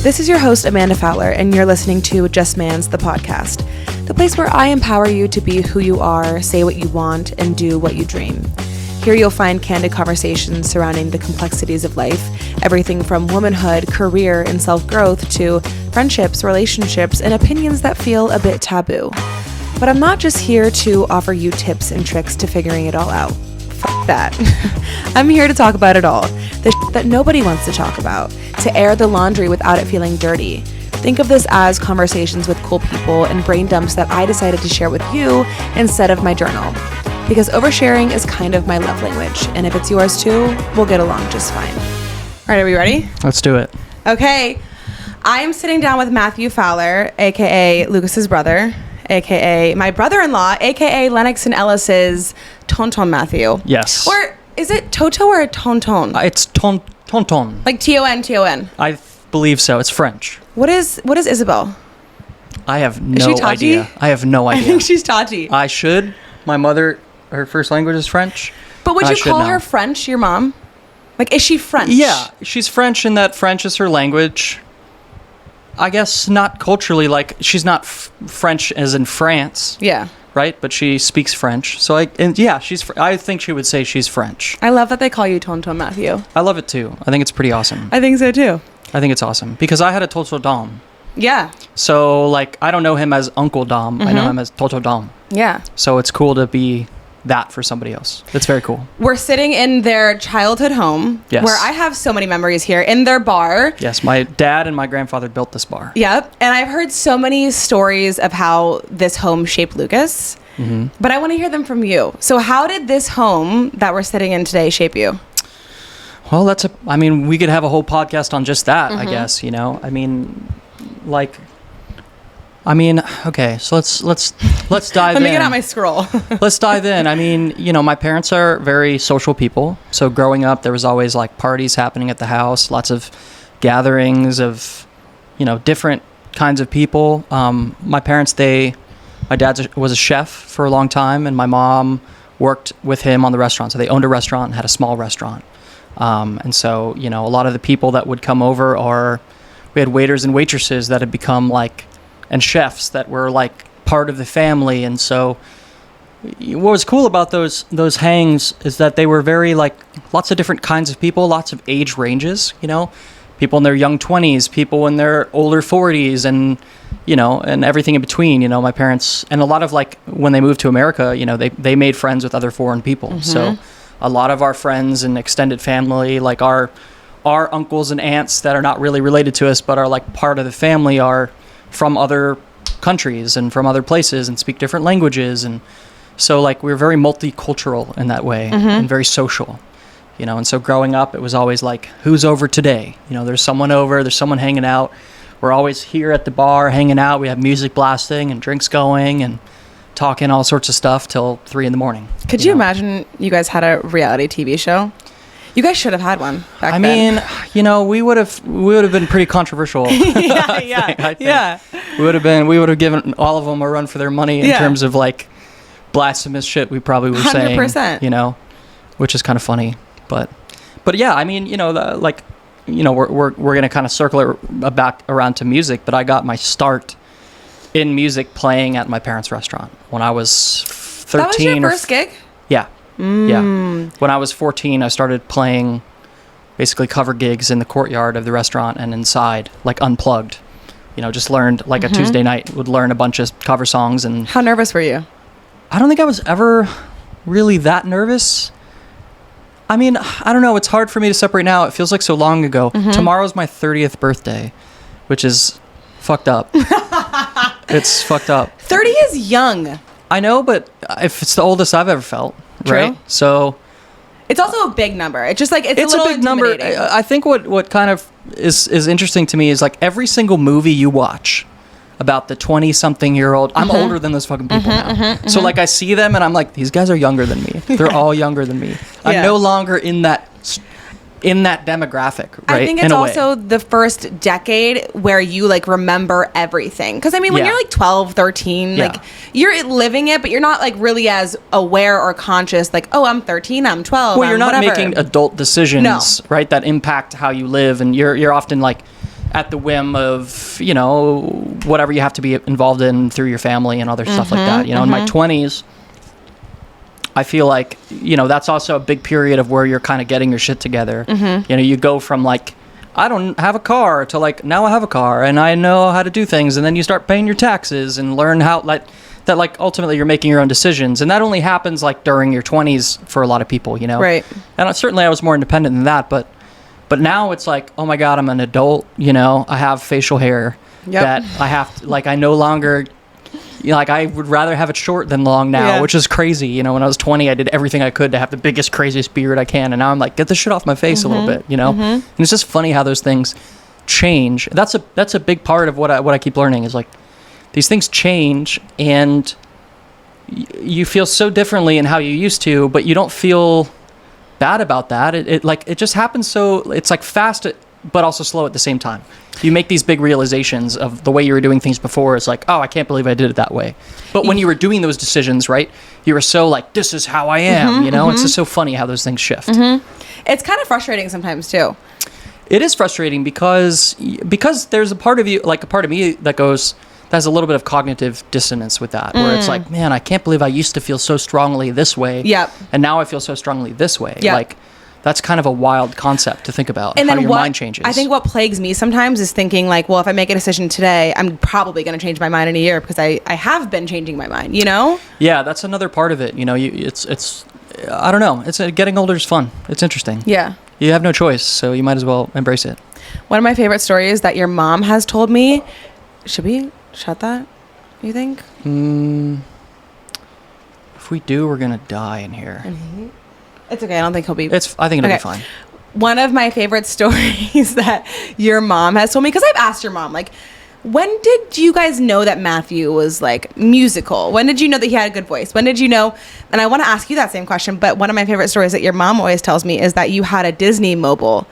This is your host, Amanda Fowler, and you're listening to Just Mans, the podcast, the place where I empower you to be who you are, say what you want, and do what you dream. Here you'll find candid conversations surrounding the complexities of life, everything from womanhood, career, and self-growth to friendships, relationships, and opinions that feel a bit taboo. But I'm not just here to offer you tips and tricks to figuring it all out. Fuck that. I'm here to talk about it all. The shit that nobody wants to talk about. To air the laundry without it feeling dirty. Think of this as conversations with cool people and brain dumps that I decided to share with you instead of my journal. Because oversharing is kind of my love language. And if it's yours too, we'll get along just fine. All right, are we ready? Let's do it. Okay. I'm sitting down with Matthew Fowler, a.k.a. Lucas's brother, a.k.a. my brother-in-law, a.k.a. Lennox and Ellis's Tonton Matthew. Yes. Or is it Toto or a Tonton? It's Tonton. Like T-O-N. I believe so. It's French. What is Isabel? I have Is no she Tati? idea. I have no idea. I think she's Tati. I should. My mother, her first language is French. But would I you should call know. her French, your mom? Like, is she French? Yeah, she's French in that French is her language. I guess not culturally, like, she's not French as in France. Yeah. Right? But she speaks French. So, I think she would say she's French. I love that they call you Tonton Matthew. I love it too. I think it's pretty awesome. I think so too. I think it's awesome. Because I had a Toto Dom. Yeah. So, like, I don't know him as Uncle Dom. I know him as Toto Dom. Yeah. So it's cool to be that for somebody else. It's very cool. We're sitting in their childhood home. Yes. Where I have so many memories here. In their bar. Yes, my dad and my grandfather built this bar. Yep. And I've heard so many stories of how this home shaped Lucas. Mm-hmm. But I want to hear them from you. So how did this home that we're sitting in today shape you? Well, we could have a whole podcast on just that, I guess, you know. Okay, so let's dive in. Let me get out my scroll. Let's dive in. I mean, you know, my parents are very social people. So growing up, there was always like parties happening at the house, lots of gatherings of, you know, different kinds of people. My dad was a chef for a long time, and my mom worked with him on the restaurant. So they owned a restaurant and had a small restaurant. And so, you know, a lot of the people that would come over we had waiters and waitresses that had become and chefs that were like part of the family. And so what was cool about those hangs is that they were very lots of different kinds of people, lots of age ranges, you know, people in their young 20s, people in their older 40s, and, you know, and everything in between. You know, my parents, and a lot of when they moved to America, you know, they made friends with other foreign people. Mm-hmm. So a lot of our friends and extended family, like our uncles and aunts that are not really related to us but are like part of the family, are from other countries and from other places and speak different languages. And so we're very multicultural in that way, and very social, you know. And so growing up, it was always like, who's over today? You know, there's someone over, there's someone hanging out. We're always here at the bar hanging out. We have music blasting and drinks going and talking all sorts of stuff till 3 a.m. Could you imagine you guys had a reality TV show? You guys should have had one back then. I mean, you know, we would have been pretty controversial. I think. We would have given all of them a run for their money in terms of blasphemous shit we probably were 100%. saying, you know, which is kind of funny. But yeah, I mean, you know, we're going to kind of circle it back around to music, but I got my start in music playing at my parents' restaurant when I was 13. That was your first gig? Yeah. Yeah. When I was 14, I started playing basically cover gigs in the courtyard of the restaurant and inside, unplugged. You know, just learned a Tuesday night, would learn a bunch of cover songs. And how nervous were you? I don't think I was ever really that nervous. I mean, I don't know. It's hard for me to separate now. It feels like so long ago. Tomorrow's my 30th birthday, which is fucked up. It's fucked up. 30 is young. I know, but if it's the oldest I've ever felt. True. Right? So it's also a big number. It's just it's a big number. I think what kind of is interesting to me is every single movie you watch about the 20-something-year-old, I'm older than those fucking people now. So I see them and I'm like, these guys are younger than me. They're all younger than me. I'm no longer in that demographic, right? I think it's also the first decade where you remember everything. Because I mean, when you're 12, 13, you're living it, but you're not really as aware or conscious. Oh, I'm 13, I'm 12. Well, you're not whatever. making adult decisions, right? That impact how you live, and you're often at the whim of, you know, whatever you have to be involved in through your family and other stuff like that. You know, in my 20s, I feel like, you know, that's also a big period of where you're kind of getting your shit together. You know, you go from like, I don't have a car to like, now I have a car and I know how to do things. And then you start paying your taxes and learn how, like, that like ultimately you're making your own decisions. And that only happens like during your 20s for a lot of people, you know? Right. And certainly I was more independent than that, but now it's like, oh my God, I'm an adult, you know, I have facial hair that I have to, like, I no longer, you know, like I would rather have it short than long now, which is crazy. You know, when I was 20, I did everything I could to have the biggest, craziest beard I can. And now I'm like, get the shit off my face a little bit, you know? And it's just funny how those things change. That's a big part of what I keep learning is like, these things change and you feel so differently in how you used to, but you don't feel bad about that. It just happens. So it's like fast, but also slow at the same time. You make these big realizations of the way you were doing things before. It's like, oh, I can't believe I did it that way. But when you were doing those decisions, right, you were so like, this is how I am, you know? It's just so funny how those things shift. It's kind of frustrating sometimes too. It is frustrating because there's a part of you, like a part of me that has a little bit of cognitive dissonance with that, where it's like, man, I can't believe I used to feel so strongly this way. And now I feel so strongly this way. Like, that's kind of a wild concept to think about, and how your mind changes. I think what plagues me sometimes is thinking like, well, if I make a decision today, I'm probably going to change my mind in a year because I have been changing my mind, you know? Yeah, that's another part of it. You know, it's I don't know. It's getting older is fun. It's interesting. Yeah. You have no choice, so you might as well embrace it. One of my favorite stories that your mom has told me, should we shut that, you think? If we do, we're going to die in here. It's okay. I don't think he'll be. I think it'll be fine. One of my favorite stories that your mom has told me, because I've asked your mom, like, when did you guys know that Matthew was like musical? When did you know that he had a good voice? When did you know? And I want to ask you that same question, but one of my favorite stories that your mom always tells me is that you had a Disney mobile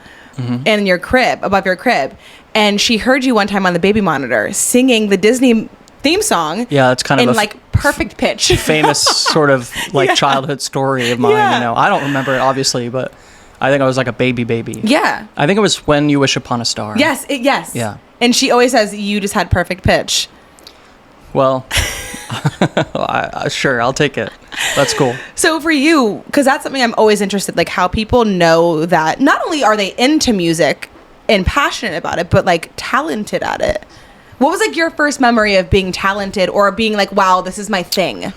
in your crib, above your crib, and she heard you one time on the baby monitor singing the Disney theme song. Yeah, it's kind of in like perfect pitch. Famous sort of like childhood story of mine. You know, I don't remember it obviously, but I think I was like a baby. Yeah, I think it was When You Wish Upon a Star. Yes. Yeah, and she always says you just had perfect pitch. Well, sure, I'll take it. That's cool. So for you, because that's something I'm always interested, like how people know that not only are they into music and passionate about it, but like talented at it. What was like your first memory of being talented or being like, wow, this is my thing?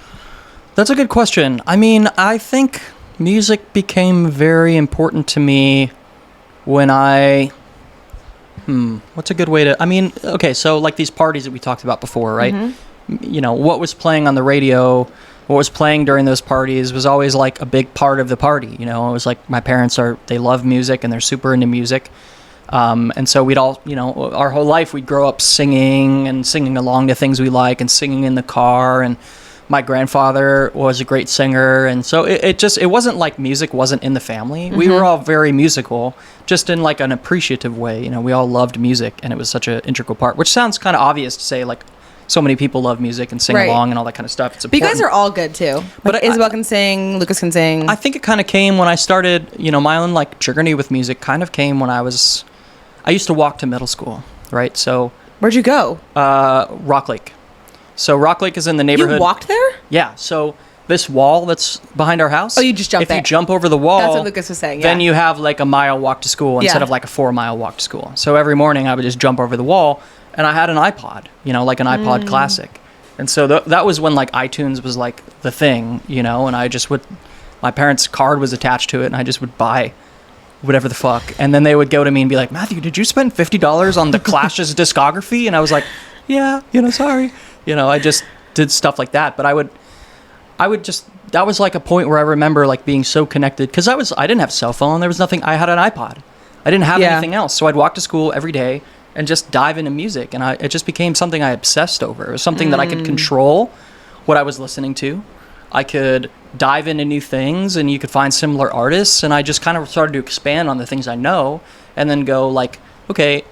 That's a good question. I mean, I think music became very important to me when what's a good way to, I mean, okay, so like these parties that we talked about before, right? You know, what was playing on the radio, what was playing during those parties was always like a big part of the party. You know, it was like my parents they love music and they're super into music. And so we'd all, you know, our whole life we'd grow up singing along to things we like and singing in the car. And my grandfather was a great singer. And so it wasn't like music wasn't in the family. We were all very musical, just in like an appreciative way. You know, we all loved music and it was such an integral part, which sounds kind of obvious to say, like, so many people love music and sing along and all that kind of stuff. It's important. But you guys are all good too. Like but Isabel can sing, Lucas can sing. I think it kind of came when I started, you know, my own like journey with music kind of came when I used to walk to middle school, right? So where'd you go? Rock Lake. So Rock Lake is in the neighborhood. You walked there? Yeah. So this wall that's behind our house. Oh, you just jumped there. If you jump over the wall. That's what Lucas was saying, then you have like a mile walk to school instead of like a 4-mile walk to school. So every morning I would just jump over the wall and I had an iPod, you know, like an iPod Classic. And so that was when like iTunes was like the thing, you know, and my parents' card was attached to it and I just would buy whatever the fuck. And then they would go to me and be like, Matthew, did you spend $50 on the Clash's discography? And I was like, yeah, you know, sorry. You know, I just did stuff like that. But I would just, that was like a point where I remember like being so connected because I didn't have a cell phone. There was nothing, I had an iPod. I didn't have anything else. So I'd walk to school every day and just dive into music. And it just became something I obsessed over. It was something that I could control what I was listening to. I could dive into new things and you could find similar artists. And I just kind of started to expand on the things I know and then go like, okay,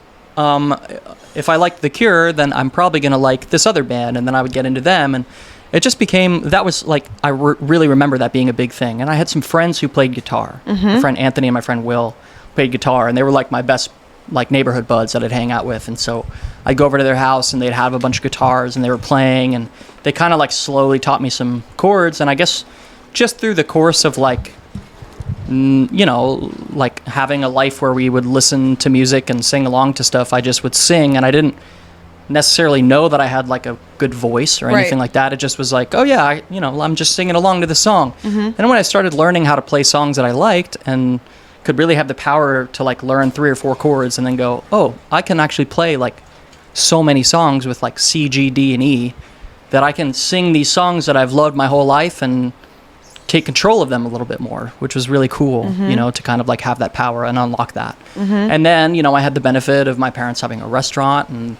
if I like The Cure, then I'm probably going to like this other band. And then I would get into them. And it just became, that was like, I really remember that being a big thing. And I had some friends who played guitar. My friend Anthony and my friend Will played guitar. And they were like my best like neighborhood buds that I'd hang out with. And so I'd go over to their house and they'd have a bunch of guitars and they were playing, and they kind of like slowly taught me some chords. And I guess just through the course of like, you know, like having a life where we would listen to music and sing along to stuff, I just would sing, and I didn't necessarily know that I had like a good voice or anything like that. It just was like, oh yeah, I'm just singing along to the song. And when I started learning how to play songs that I liked and could really have the power to like learn 3 or 4 chords and then go, oh, I can actually play like so many songs with like C, G, D, and E, that I can sing these songs that I've loved my whole life and take control of them a little bit more, which was really cool, you know, to kind of like have that power and unlock that. And then, you know, I had the benefit of my parents having a restaurant, and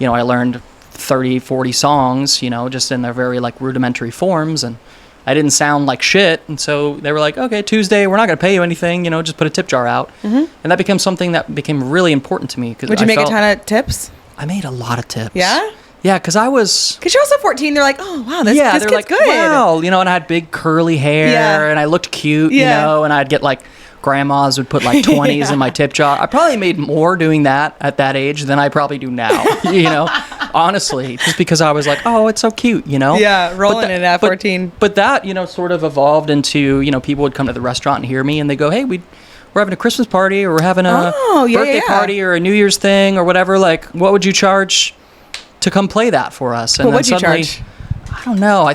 you know, I learned 30, 40 songs, you know, just in their very like rudimentary forms, and I didn't sound like shit. And so they were like, okay, Tuesday, we're not going to pay you anything, you know, just put a tip jar out. And that became something that became really important to me. Would you make a ton of tips? I made a lot of tips. Yeah? Yeah, because you're also 14, they're like, oh, wow, this kid's like, good. Wow, you know, and I had big curly hair, and I looked cute, you know, and I'd get like, grandmas would put like 20s in my tip jar. I probably made more doing that at that age than I probably do now, you know, honestly, just because I was like, oh, it's so cute, you know? Yeah, rolling it at 14. But that, you know, sort of evolved into, you know, people would come to the restaurant and hear me, and they go, hey, we're having a Christmas party, or we're having a birthday party, or a New Year's thing, or whatever. Like, what would you charge to come play that for us? And what would you charge? I don't know. I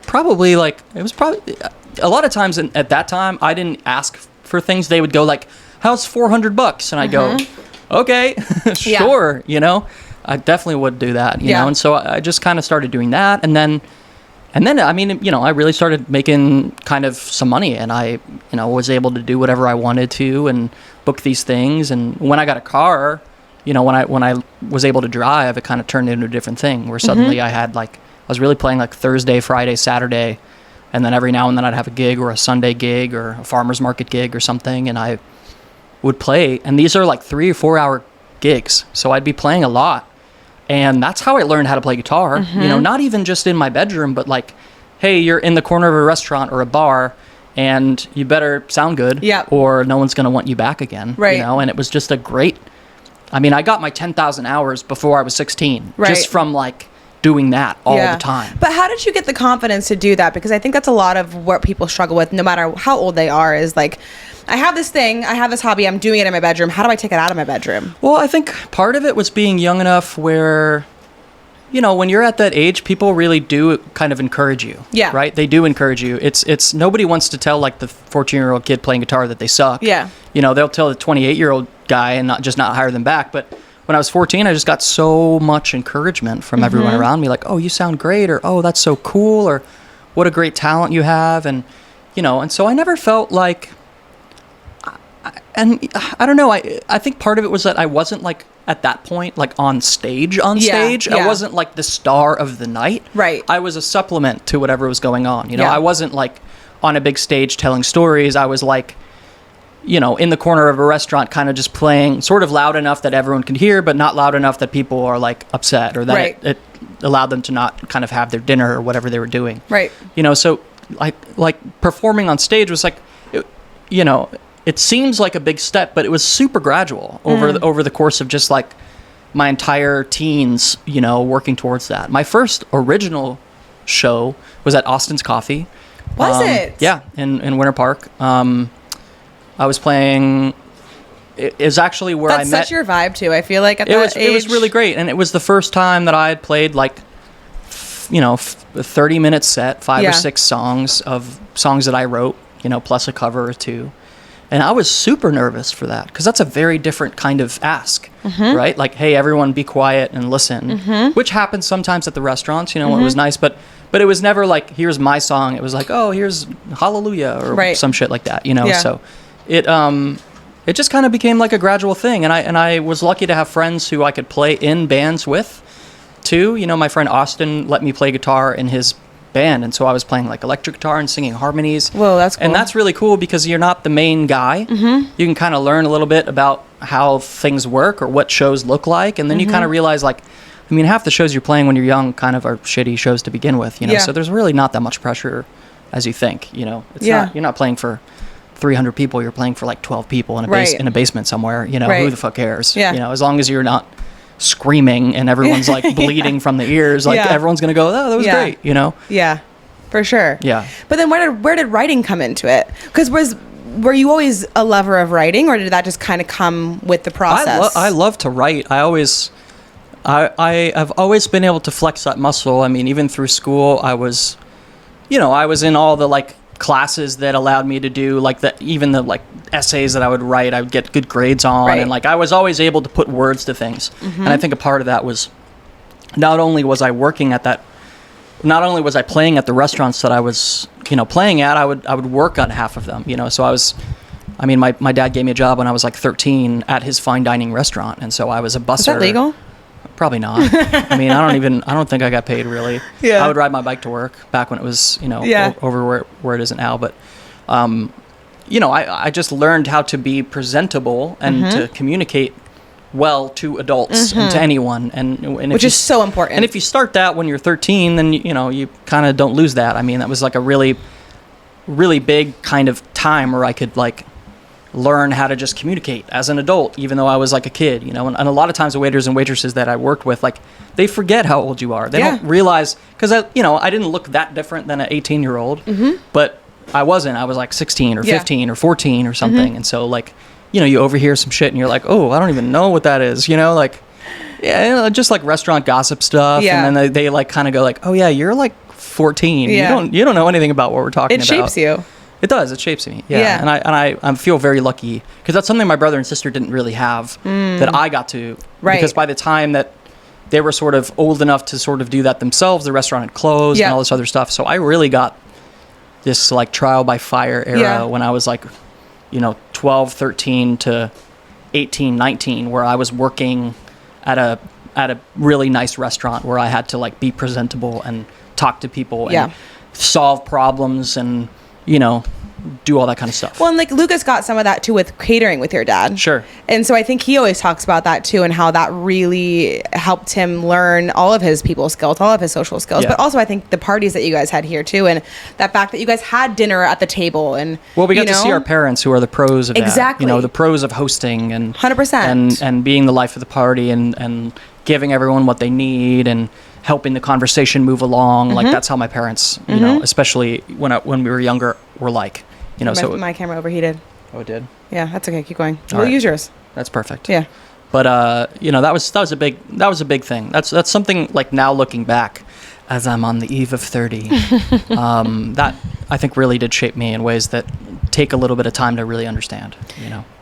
probably like, it was probably, a lot of times at that time, I didn't ask for things. They would go like, how's $400? And I go, okay, sure. You know, I definitely would do that, you know? And so I just kind of started doing that. And then, I mean, you know, I really started making kind of some money, and I, you know, was able to do whatever I wanted to and book these things. And when I got a car, you know, when I was able to drive, it kind of turned into a different thing, where suddenly I had like, I was really playing like Thursday, Friday, Saturday, and then every now and then I'd have a gig, or a Sunday gig, or a farmer's market gig or something, and I would play. And these are like 3 or 4 hour gigs, so I'd be playing a lot. And that's how I learned how to play guitar. You know, not even just in my bedroom, but like, hey, you're in the corner of a restaurant or a bar, and you better sound good, or no one's going to want you back again. You know, and it was just a great, I mean, I got my 10,000 hours before I was 16, just from like doing that all the time. But how did you get the confidence to do that? Because I think that's a lot of what people struggle with, no matter how old they are, is like, I have this thing, I have this hobby, I'm doing it in my bedroom. How do I take it out of my bedroom? Well, I think part of it was being young enough where, you know, when you're at that age, people really do kind of encourage you. Yeah. Right? They do encourage you. It's nobody wants to tell like the 14-year-old kid playing guitar that they suck. Yeah. You know, they'll tell the 28-year-old guy and not hire them back. But when I was 14, I just got so much encouragement from everyone around me, like, oh, you sound great, or oh, that's so cool, or what a great talent you have. And, you know, and so I never felt like, and I don't know, I think part of it was that I wasn't like at that point, like on stage. I wasn't like the star of the night. Right. I was a supplement to whatever was going on. You know, I wasn't like on a big stage telling stories. I was like, you know, in the corner of a restaurant, kind of just playing sort of loud enough that everyone could hear, but not loud enough that people are like upset, or that it allowed them to not kind of have their dinner or whatever they were doing. Right. You know, so like performing on stage was like, you know, it seems like a big step, but it was super gradual over the course of just like my entire teens, you know, working towards that. My first original show was at Austin's Coffee. Was it? Yeah, in Winter Park. I was playing. It was actually where I met. That's such your vibe too. I feel like at that age. It was really great, and it was the first time that I had played like, you know, a 30-minute set, 5 or 6 songs that I wrote, you know, plus a cover or two. And I was super nervous for that, because that's a very different kind of ask, right? Like, hey, everyone be quiet and listen, which happens sometimes at the restaurants, you know, when it was nice, but it was never like, here's my song. It was like, oh, here's Hallelujah, or some shit like that, you know? Yeah. So it just kind of became like a gradual thing. And I was lucky to have friends who I could play in bands with too. You know, my friend Austin let me play guitar in his band, and so I was playing like electric guitar and singing harmonies. Whoa, that's cool. And that's really cool, because you're not the main guy. You can kind of learn a little bit about how things work or what shows look like, and then you kind of realize, like, I mean, half the shows you're playing when you're young kind of are shitty shows to begin with, you know. So there's really not that much pressure as you think, you know. It's not, you're not playing for 300 people, you're playing for like 12 people in a in a basement somewhere. You know, who the fuck cares? Yeah. You know, as long as you're not screaming and everyone's like bleeding from the ears, like everyone's gonna go, oh, that was great. You know? Yeah, for sure. Yeah. But then where did writing come into it? Because were you always a lover of writing, or did that just kind of come with the process? I love to write. I have always been able to flex that muscle. I mean, even through school, I was in all the like classes that allowed me to do like even the like essays that I would write, I would get good grades on, and like I was always able to put words to things. And I think a part of that was not only was I playing at the restaurants that I was, playing at, I would work on half of them, so my dad gave me a job when I was like 13 at his fine dining restaurant, and so I was a busser. Is that legal? Probably not. I mean, I don't think I got paid really. Yeah. I would ride my bike to work back when it was, over where it isn't now. But, I just learned how to be presentable and to communicate well to adults and to anyone. And which is so important. And if you start that when you're 13, then, you kind of don't lose that. I mean, that was like a really, really big kind of time where I could like learn how to just communicate as an adult, even though I was like a kid, and a lot of times the waiters and waitresses that I worked with, like they forget how old you are. They don't realize, because I didn't look that different than an 18-year-old, but I wasn't. I was like 16 or 15 or 14 or something. And so like, you overhear some shit and you're like, oh, I don't even know what that is, like, just like restaurant gossip stuff. Yeah. And then they like kind of go like, oh yeah, you're like 14. Yeah. You don't know anything about what we're talking about. It shapes you. It does. It shapes me. Yeah. And I feel very lucky because that's something my brother and sister didn't really have that I got to. Right. Because by the time that they were sort of old enough to sort of do that themselves, the restaurant had closed and all this other stuff. So I really got this like trial by fire era when I was like, 12, 13 to 18, 19, where I was working at a really nice restaurant where I had to like be presentable and talk to people and solve problems and do all that kind of stuff. Well, and like Lucas got some of that too with catering with your dad. Sure. And so I think he always talks about that too, and how that really helped him learn all of his people skills, all of his social skills. Yeah. But also I think the parties that you guys had here too, and that fact that you guys had dinner at the table, and well, we got to see our parents who are the pros of that. The pros of hosting and 100% and being the life of the party and giving everyone what they need and helping the conversation move along. Like that's how my parents, especially when we were younger, were like. My camera overheated. Oh, it did? Yeah, that's okay. Keep going. We'll use yours. That's perfect. Yeah. But that was a big thing. That's something like now looking back, as I'm on the eve of 30, that I think really did shape me in ways that take a little bit of time to really understand.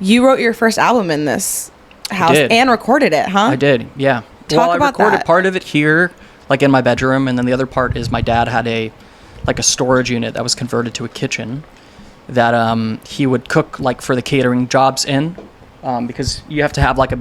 You wrote your first album in this house and recorded it, huh? I did. Yeah. Talk about that. I recorded part of it here, like in my bedroom, and then the other part is my dad had a storage unit that was converted to a kitchen that he would cook like for the catering jobs in, because you have to have like a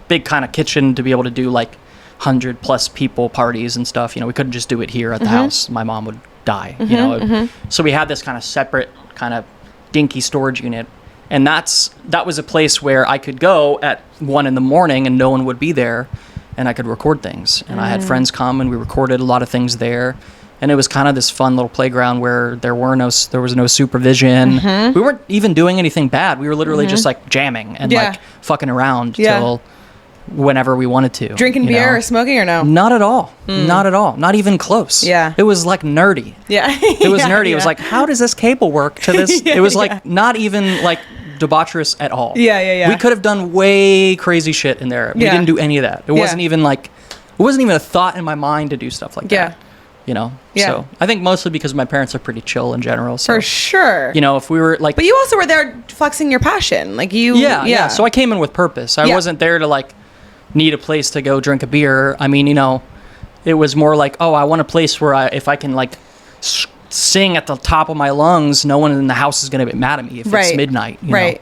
big kind of kitchen to be able to do like 100+ people parties and stuff. We couldn't just do it here at the house. My mom would die. So we had this kind of separate kind of dinky storage unit, and that was a place where I could go at 1 a.m. and no one would be there, and I could record things. And I had friends come and we recorded a lot of things there. And it was kind of this fun little playground where there was no supervision. We weren't even doing anything bad. We were literally just like jamming and like fucking around till whenever we wanted to. Drinking beer or smoking or no? Not at all. Not at all. Not even close. Yeah. It was like nerdy. Yeah. It was nerdy. It was like, how does this cable work to this? It was like not even like debaucherous at all. Yeah. We could have done way crazy shit in there. We didn't do any of that. It wasn't even a thought in my mind to do stuff like that. So I think mostly because my parents are pretty chill in general. So, for sure. If we were like, but you also were there flexing your passion, like you. Yeah. So I came in with purpose. I wasn't there to like need a place to go drink a beer. I mean, it was more like, oh, I want a place where if I can like sing at the top of my lungs, no one in the house is going to be mad at me if it's midnight. You know,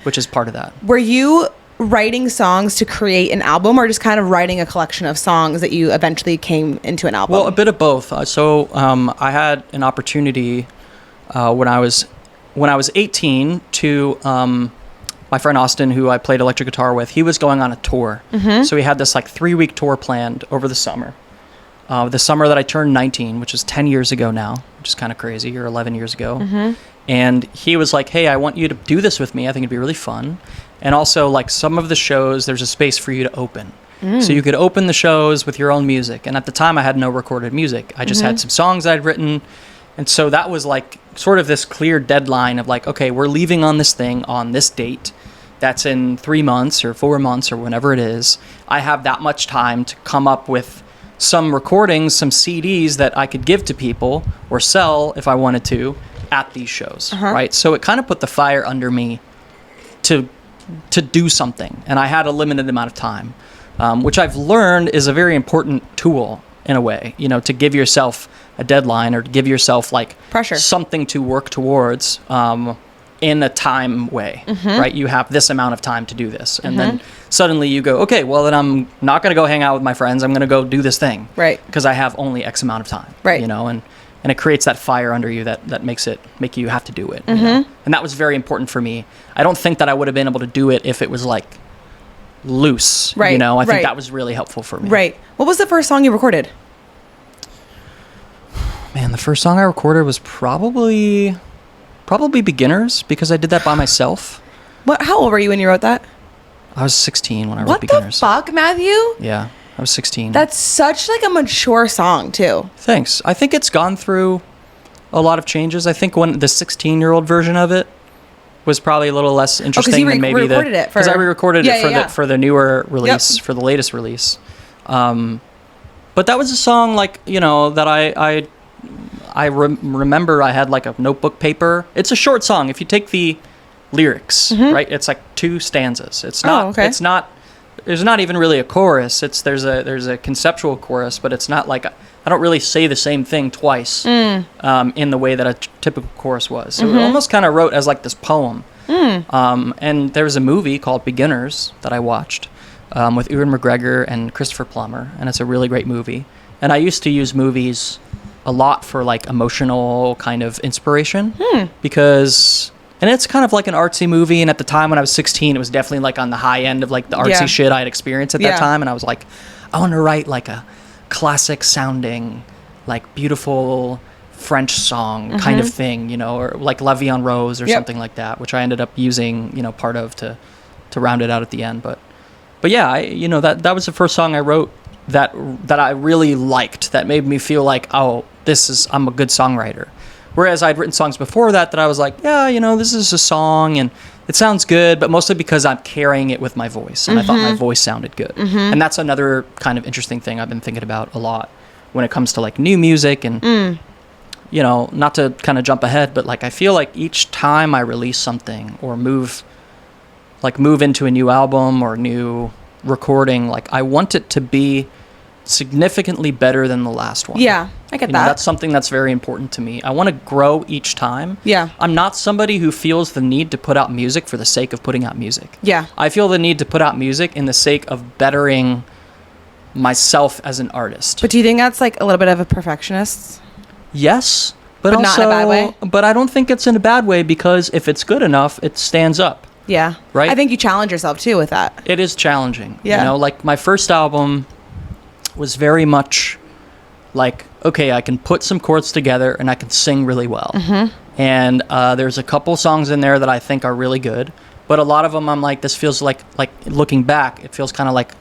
which is part of that. Were you writing songs to create an album, or just kind of writing a collection of songs that you eventually came into an album? Well, a bit of both. I had an opportunity when I was 18 to my friend Austin, who I played electric guitar with. He was going on a tour, so we had this like 3-week tour planned over the summer. The summer that I turned 19, which is 10 years ago now, which is kind of crazy, or 11 years ago. And he was like, hey, I want you to do this with me. I think it'd be really fun. And also, like, some of the shows, there's a space for you to open. So you could open the shows with your own music. And at the time, I had no recorded music. I just had some songs I'd written. And so that was like sort of this clear deadline of like, okay, we're leaving on this thing on this date. That's in 3 months or 4 months or whenever it is. I have that much time to come up with some recordings, some CDs that I could give to people or sell if I wanted to at these shows, right? So it kind of put the fire under me to do something. And I had a limited amount of time, which I've learned is a very important tool in a way, you know, to give yourself a deadline or to give yourself like pressure, something to work towards in a time way, right? You have this amount of time to do this. And then suddenly you go, okay, well then I'm not going to go hang out with my friends. I'm going to go do this thing. Right. Because I have only X amount of time. Right. You know, and it creates that fire under you that make you have to do it. You know? And that was very important for me. I don't think that I would have been able to do it if it was like loose. Right. You know, I think that was really helpful for me. Right. What was the first song you recorded? Man, the first song I recorded was probably Beginners, because I did that by myself. How old were you when you wrote that? I was 16 when I wrote Beginners. What the fuck, Matthew? Yeah, I was 16. That's such like a mature song too. Thanks. I think it's gone through a lot of changes. I think when the 16-year-old version of it was probably a little less interesting than maybe because I re-recorded it for the newer release, for the latest release. But that was a song like, you know, that I remember I had like a notebook paper. It's a short song. If you take the lyrics, right, it's like 2 stanzas. It's not. It's not. There's not even really a chorus. There's a conceptual chorus, but it's not like I don't really say the same thing twice in the way that a typical chorus was. So it almost kind of wrote as like this poem. And there was a movie called Beginners that I watched with Ewan McGregor and Christopher Plummer, and it's a really great movie. And I used to use movies a lot for like emotional kind of inspiration because, and it's kind of like an artsy movie. And at the time when I was 16, it was definitely like on the high end of like the artsy shit I had experienced at that time. And I was like, I want to write like a classic sounding, like beautiful French song kind of thing, you know, or like La Vie en Rose or something like that, which I ended up using, you know, part of to round it out at the end. But yeah, you know, that was the first song I wrote that I really liked, that made me feel like, oh, I'm a good songwriter. Whereas I'd written songs before that I was like, yeah, you know, this is a song and it sounds good, but mostly because I'm carrying it with my voice and I thought my voice sounded good. And that's another kind of interesting thing I've been thinking about a lot when it comes to like new music and, you know, not to kind of jump ahead, but like I feel like each time I release something or move into a new album or new recording, like I want it to be significantly better than the last one. Yeah, I get that. That's something that's very important to me. I want to grow each time. Yeah. I'm not somebody who feels the need to put out music for the sake of putting out music. Yeah. I feel the need to put out music in the sake of bettering myself as an artist. But do you think that's like a little bit of a perfectionist? Yes, but also, not in a bad way? But I don't think it's in a bad way, because if it's good enough, it stands up. Yeah. Right? I think you challenge yourself too with that. It is challenging. Yeah. You know, like my first album was very much like, okay, I can put some chords together and I can sing really well. And there's a couple songs in there that I think are really good, but a lot of them I'm like, this feels like looking back, it feels kind of like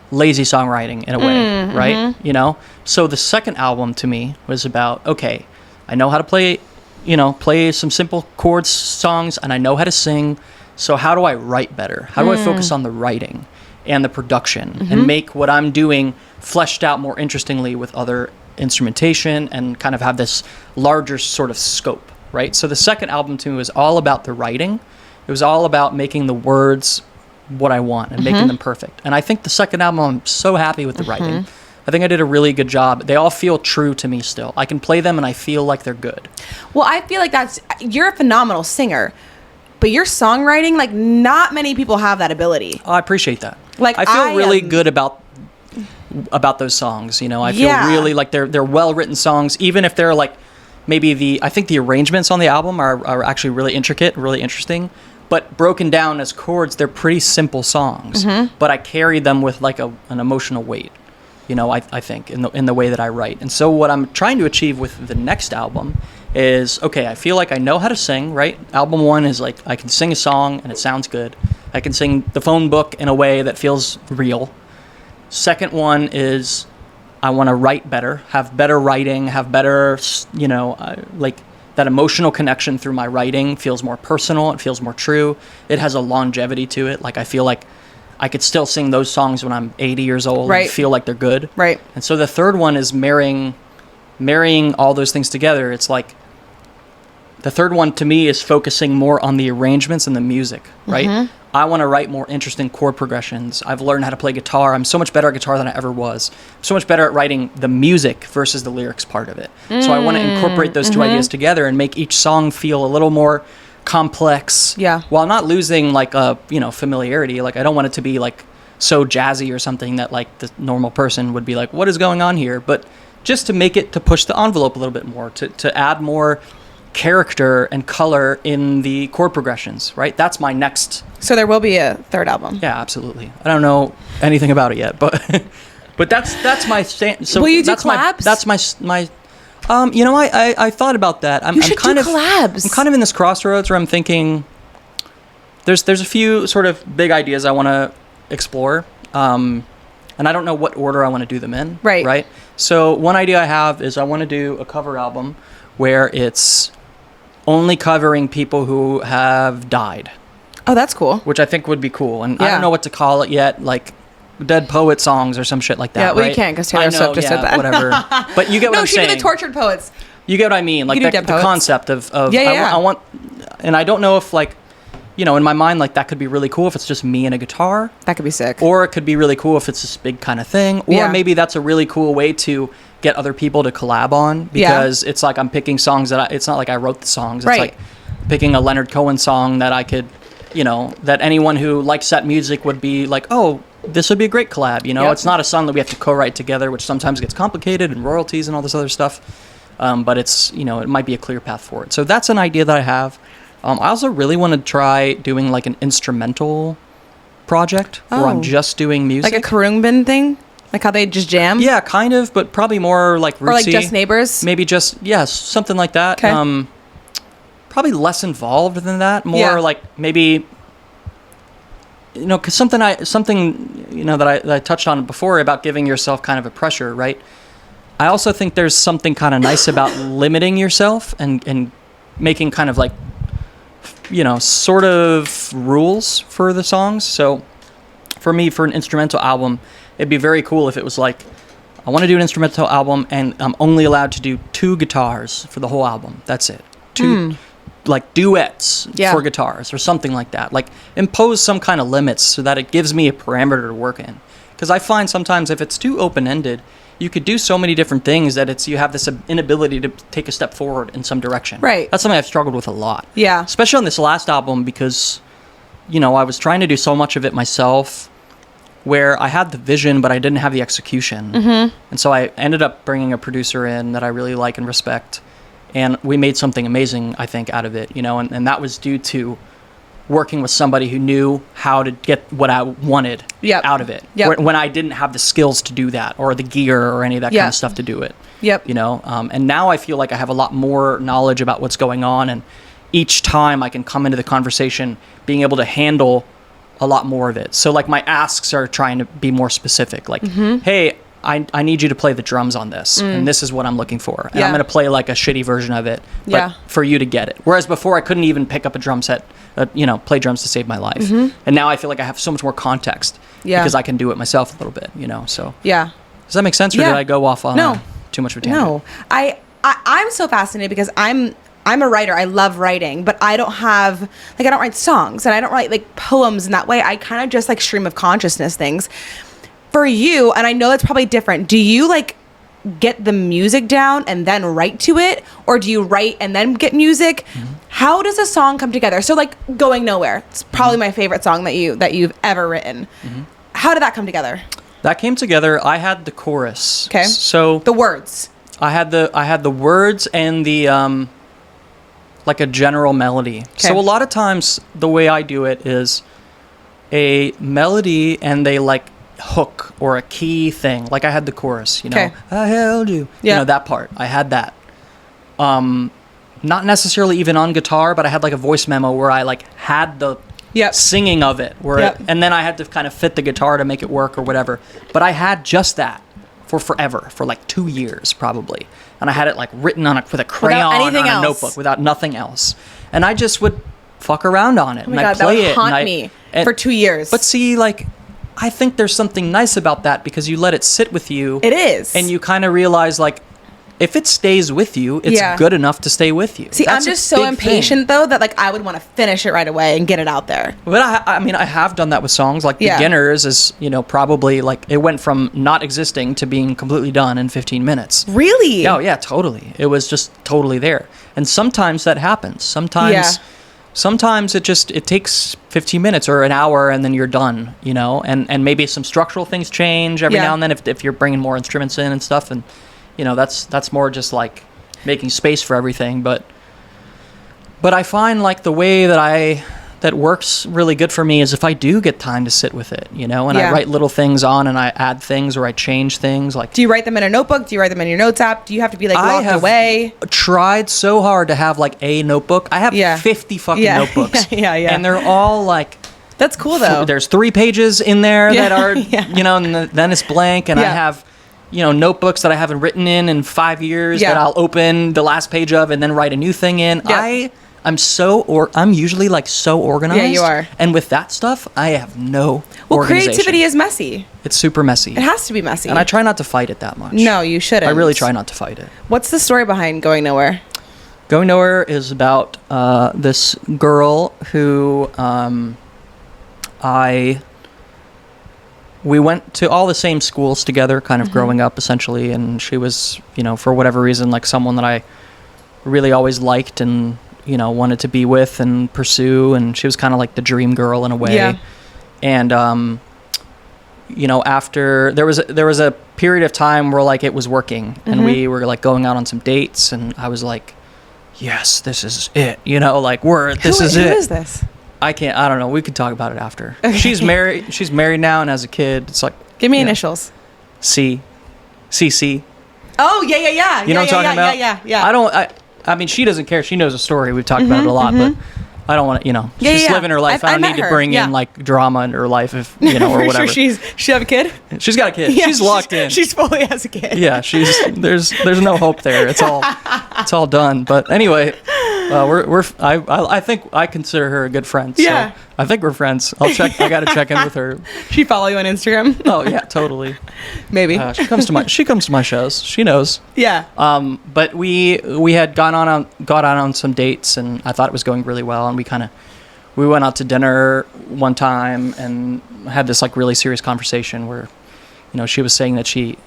lazy songwriting in a way, right? You know? So the second album to me was about, okay, I know how to play some simple chords songs and I know how to sing. So how do I write better? How do I focus on the writing and the production and make what I'm doing fleshed out more interestingly with other instrumentation and kind of have this larger sort of scope, right? So the second album to me was all about the writing. It was all about making the words what I want and making them perfect. And I think the second album, I'm so happy with the writing. I think I did a really good job. They all feel true to me still. I can play them and I feel like they're good. Well, I feel like you're a phenomenal singer, but your songwriting, like not many people have that ability. Oh, I appreciate that. Like I feel really good about those songs, you know. I feel really like they're well-written songs, even if they're like maybe I think the arrangements on the album are actually really intricate, really interesting. But broken down as chords, they're pretty simple songs. But I carry them with like an emotional weight, you know, I think, in the way that I write. And so what I'm trying to achieve with the next album is, okay, I feel like I know how to sing, right? Album 1 is like, I can sing a song and it sounds good. I can sing the phone book in a way that feels real. Second one is, I want to write better, have better writing, have better, like that emotional connection through my writing feels more personal. It feels more true. It has a longevity to it. Like, I feel like I could still sing those songs when I'm 80 years old right. and feel like they're good. Right. And so the third one is marrying all those things together. It's like, the third one to me is focusing more on the arrangements and the music, right? Mm-hmm. I want to write more interesting chord progressions. I've learned how to play guitar. I'm so much better at guitar than I ever was. I'm so much better at writing the music versus the lyrics part of it. So I want to incorporate those two ideas together and make each song feel a little more complex, while not losing like a familiarity. Like, I don't want it to be like so jazzy or something that like the normal person would be like, what is going on here? But just to make it, to push the envelope a little bit more, to add more character and color in the chord progressions, right? That's my next. So there will be a third album. Yeah, absolutely. I don't know anything about it yet, but that's my stand. So will you do that's collabs? That's my I thought about that. You should do collabs. I'm kind of in this crossroads where I'm thinking there's a few sort of big ideas I want to explore, and I don't know what order I want to do them in. Right. So one idea I have is I want to do a cover album where it's only covering people who have died. Oh, that's cool. Which I think would be cool. And I don't know what to call it yet, like dead poet songs or some shit like that. Yeah, well, right? You can't because Taylor Swift just said that. Whatever. But you get what I'm saying. No, she did the tortured poets. You get what I mean? Like the concept of I want, and I don't know if like, in my mind, like that could be really cool if it's just me and a guitar. That could be sick. Or it could be really cool if it's this big kind of thing. Or maybe that's a really cool way to get other people to collab on, because it's like I'm picking songs that it's not like I wrote the songs. It's like picking a Leonard Cohen song that I could, that anyone who likes that music would be like, oh, this would be a great collab. It's not a song that we have to co-write together, which sometimes gets complicated and royalties and all this other stuff. But it's, it might be a clear path forward. So that's an idea that I have. I also really want to try doing like an instrumental project where I'm just doing music. Like a Karungbin thing? Like how they just jam? Yeah, kind of, but probably more like rootsy. Or like Just Neighbors? Maybe just, something like that. Okay. Probably less involved than that. More like maybe, because something that I touched on before about giving yourself kind of a pressure, right? I also think there's something kind of nice about limiting yourself and making kind of like, sort of rules for the songs. So for me, for an instrumental album, it'd be very cool if it was like, I want to do an instrumental album and I'm only allowed to do 2 guitars for the whole album. That's it. 2 like duets for guitars or something like that. Like impose some kind of limits so that it gives me a parameter to work in. Because I find sometimes if it's too open-ended, you could do so many different things that you have this inability to take a step forward in some direction. Right. That's something I've struggled with a lot. Yeah. Especially on this last album because, I was trying to do so much of it myself where I had the vision, but I didn't have the execution. Mm-hmm. And so I ended up bringing a producer in that I really like and respect. And we made something amazing, I think, out of it, and that was due to working with somebody who knew how to get what I wanted out of it. Yep. When I didn't have the skills to do that or the gear or any of that kind of stuff to do it. Yep. And now I feel like I have a lot more knowledge about what's going on. And each time I can come into the conversation being able to handle a lot more of it. So like my asks are trying to be more specific. Like, hey, I need you to play the drums on this, and this is what I'm looking for. And I'm going to play like a shitty version of it, but for you to get it. Whereas before I couldn't even pick up a drum set, play drums to save my life. Mm-hmm. And now I feel like I have so much more context because I can do it myself a little bit, so. Yeah. Does that make sense, or did I go off on too much of a tangent? No. I'm so fascinated because I'm a writer. I love writing, but I don't write songs and I don't write like poems in that way. I kind of just like stream of consciousness things. For you, and I know that's probably different, do you like get the music down and then write to it, or do you write and then get music? Mm-hmm. How does a song come together? So like Going Nowhere, it's probably my favorite song that you've ever written. Mm-hmm. How did that come together? That came together. I had the chorus. Okay. So the words. I had the words and the like a general melody. Okay. So a lot of times the way I do it is a melody and they like hook or a key thing. Like I had the chorus, I held you. Yeah. That part. I had that. not necessarily even on guitar, but I had like a voice memo where I like had the singing of it, and then I had to kind of fit the guitar to make it work or whatever. But I had just that for forever, for like 2 years probably, and I had it like written on with a crayon on a notebook without nothing else, and I just would fuck around on it, and I'd play it. That would haunt me for 2 years. But see, like, I think there's something nice about that because you let it sit with you. It is, and you kind of realize like, if it stays with you, it's good enough to stay with you. See, I'm just so impatient, though, that like I would want to finish it right away and get it out there. But I mean, I have done that with songs. Like Beginners is, probably like it went from not existing to being completely done in 15 minutes. Really? Oh, yeah, totally. It was just totally there. And sometimes that happens. Sometimes it takes 15 minutes or an hour and then you're done, and maybe some structural things change every now and then if you're bringing more instruments in and stuff, and that's more just like making space for everything. But I find like the way that works really good for me is if I do get time to sit with it, and I write little things on and I add things or I change things. Like, do you write them in a notebook? Do you write them in your notes app? Do you have to be like locked away? I have tried so hard to have like a notebook. I have 50 fucking notebooks. And they're all like, that's cool though. There's 3 pages in there that are, and then it's blank, and I have notebooks that I haven't written in 5 years that I'll open the last page of and then write a new thing in. I'm usually like so organized. Yeah, you are. And with that stuff, I have no organization. Creativity is messy. It's super messy. It has to be messy. And I try not to fight it that much. No, you shouldn't. I really try not to fight it. What's the story behind Going Nowhere? Going Nowhere is about this girl who we went to all the same schools together, kind of growing up, essentially, and she was, for whatever reason, like someone that I really always liked and, wanted to be with and pursue, and she was kind of like the dream girl in a way. Yeah. And, after, there was a period of time where, like, it was working, and we were, like, going out on some dates, and I was like, yes, this is it, like, who is this? I don't know. We could talk about it after. Okay. She's married now and has a kid. It's like, give me initials. CC. Oh, yeah. You know what I'm talking about? Yeah. I mean, she doesn't care. She knows the story. We've talked about it a lot, but I don't want to, she's living her life. I don't need to bring in like drama in her life if, or whatever. Sure she have a kid? She's got a kid. Yeah, she's locked in. She's fully has a kid. Yeah, there's no hope there. It's all done. But anyway, I think I consider her a good friend. So yeah. I think we're friends. I got to check in with her. She follow you on Instagram? Oh yeah, totally. Maybe. She comes to my shows. She knows. Yeah. But we had got out on some dates, and I thought it was going really well, and we went out to dinner one time and had this like really serious conversation where, she was saying that she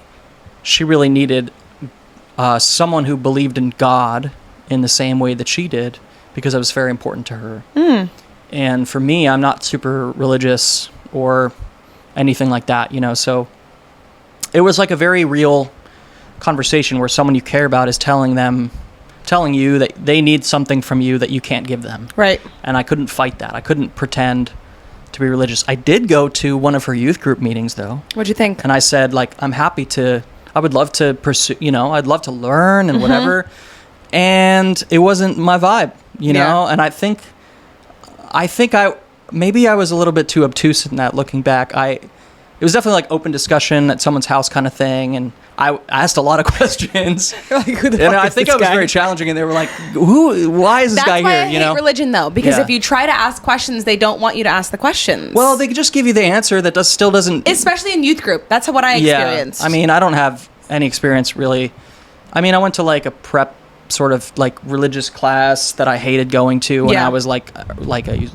really needed someone who believed in God in the same way that she did, because it was very important to her. Mm. And for me, I'm not super religious or anything like that, so it was like a very real conversation where someone you care about is telling you that they need something from you that you can't give them. Right. And I couldn't fight that. I couldn't pretend to be religious. I did go to one of her youth group meetings though. What'd you think? And I said, like, I would love to pursue, I'd love to learn and whatever. And it wasn't my vibe, know? And I think maybe I was a little bit too obtuse in that looking back. It was definitely like open discussion at someone's house kind of thing, and I asked a lot of questions. Like, who the fuck and I think I was very challenging, and they were like, why is this guy here? That's why I hate religion though, because if you try to ask questions, they don't want you to ask the questions. Well, they could just give you the answer that still doesn't... Especially in youth group. That's what I experienced. I mean, I don't have any experience really. I mean, I went to like a prep sort of like religious class that I hated going to when I was like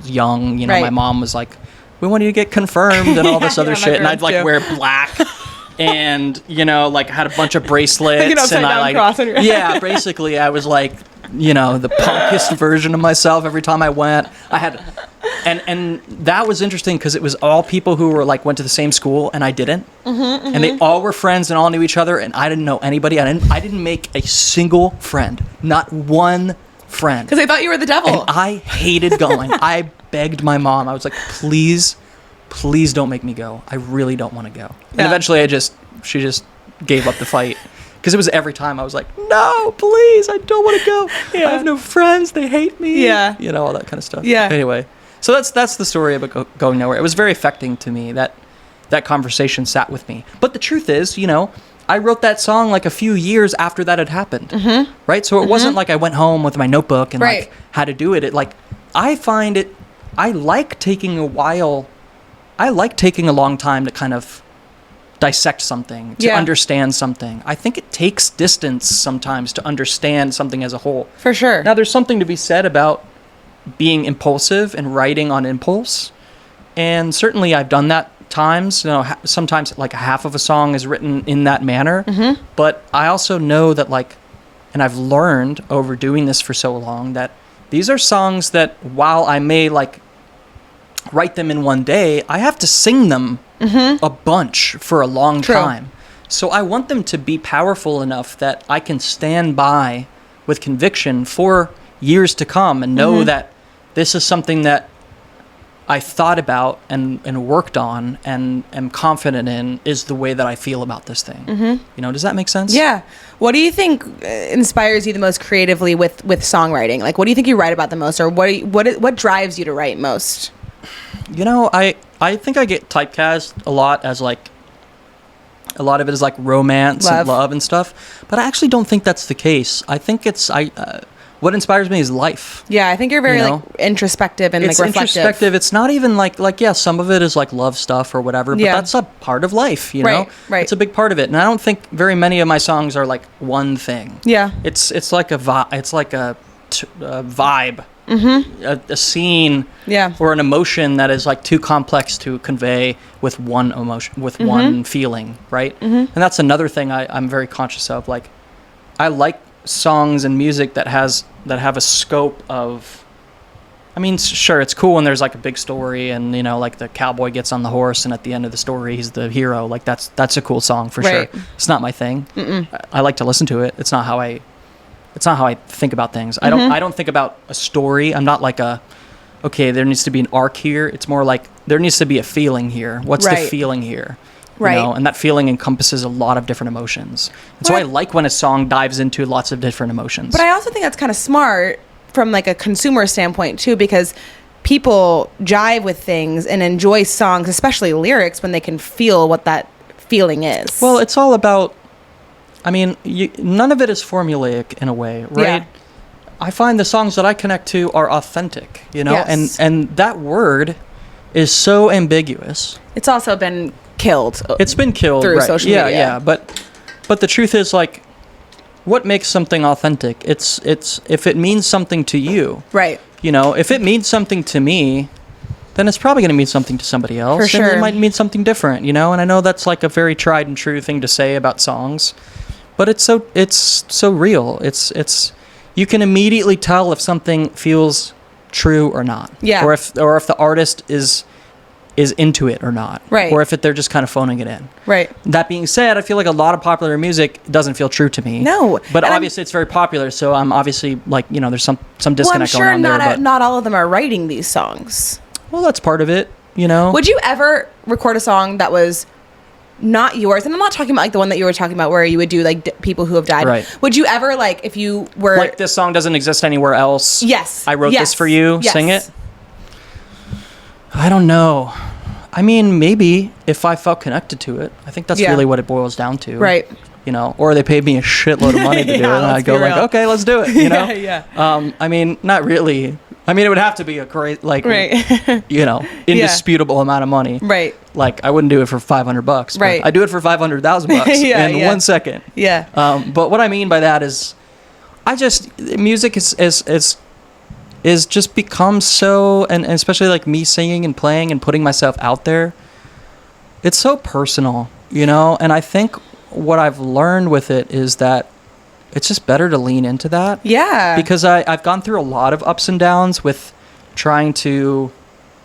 young, right. My mom was like, we want you to get confirmed and all this other shit, and I'd like wear black and like had a bunch of bracelets, like an upside down cross on your head. Yeah, basically I was like, the punkest version of myself every time I went. I had and that was interesting because it was all people who were like went to the same school and I didn't. And they all were friends and all knew each other, and I didn't know anybody. I didn't make a single friend, not one friend, because they thought you were the devil. And I hated going. I begged my mom. I was like, please don't make me go. I really don't want to go. And eventually she just gave up the fight. because it was every time I was like, no, please, I don't want to go. I have no friends. They hate me. Yeah. You know, all that kind of stuff. Yeah. Anyway, so that's the story about going nowhere. It was very affecting to me. That conversation sat with me. But the truth is, you know, I wrote that song like a few years after that had happened. Right? So it wasn't like I went home with my notebook and like had to do it. It like, I like taking a long time to kind of dissect something, to understand something. I think it takes distance sometimes to understand something as a whole. For sure. Now, there's something to be said about being impulsive and writing on impulse. And certainly I've done that times. You know, sometimes like half of a song is written in that manner. But I also know that like, and I've learned over doing this for so long, that these are songs that while I may like write them in one day, I have to sing them a bunch for a long time. So I want them to be powerful enough that I can stand by with conviction for years to come and know that this is something that I thought about and worked on and am confident in is the way that I feel about this thing. You know, does that make sense? Yeah. What do you think inspires you the most creatively with songwriting? Like, what do you think you write about the most, or what drives you to write most? You know, I think I get typecast a lot as like, a lot of it is like romance and love and stuff, but I actually don't think that's the case. I think what inspires me is life. Yeah, I think you're very like introspective and like reflective. It's introspective. It's not even like yeah, some of it is like love stuff or whatever, but that's a part of life, you know? Right. It's a big part of it. And I don't think very many of my songs are like one thing. Yeah. It's like a vibe. It's like a vibe. A scene or an emotion that is like too complex to convey with one emotion, with one feeling, right? And that's another thing I'm very conscious of. Like, I like songs and music that have a scope of, I mean, sure, it's cool when there's like a big story and, you know, like the cowboy gets on the horse and at the end of the story he's the hero. Like that's a cool song for sure. It's not my thing. I like to listen to it. It's not how I think about things. I don't think about a story. I'm not like okay, there needs to be an arc here. It's more like there needs to be a feeling here. What's the feeling here? You know? And that feeling encompasses a lot of different emotions. And so I like when a song dives into lots of different emotions. But I also think that's kind of smart from like a consumer standpoint too, because people jive with things and enjoy songs, especially lyrics, when they can feel what that feeling is. Well, it's all about, I mean, none of it is formulaic in a way, right? Yeah. I find the songs that I connect to are authentic, you know? Yes. And that word is so ambiguous. It's also been killed. It's been killed through social media. Yeah. But the truth is, like, what makes something authentic? It's if it means something to you. Right. You know, if it means something to me, then it's probably going to mean something to somebody else. For sure. And it might mean something different, you know? And I know that's like a very tried and true thing to say about songs, but it's so real. It's you can immediately tell if something feels true or not. Yeah. Or if the artist is into it or not. Right. Or if they're just kind of phoning it in. Right. That being said, I feel like a lot of popular music doesn't feel true to me. No. But obviously it's very popular, so I'm obviously like, you know, there's some disconnect going on there. Well, I'm sure not all of them are writing these songs. Well, that's part of it, you know. Would you ever record a song that was not yours? And I'm not talking about like the one that you were talking about where you would do like people who have died. Right. Would you ever, like, if you were like, this song doesn't exist anywhere else? Yes. I wrote this for you. Yes. Sing it. I don't know. I mean, maybe if I felt connected to it. I think that's really what it boils down to. Right. You know, or they paid me a shitload of money to do it, and I'd go like, okay, let's do it. You know. Yeah. I mean, not really. I mean, it would have to be a great, like, you know, indisputable amount of money. Right. Like, I wouldn't do it for $500. Right. I do it for $500,000 in 1 second. Yeah. But what I mean by that is, music is just become so, and especially like me singing and playing and putting myself out there, it's so personal, you know? And I think what I've learned with it is that it's just better to lean into that. Yeah. Because I've gone through a lot of ups and downs with trying to,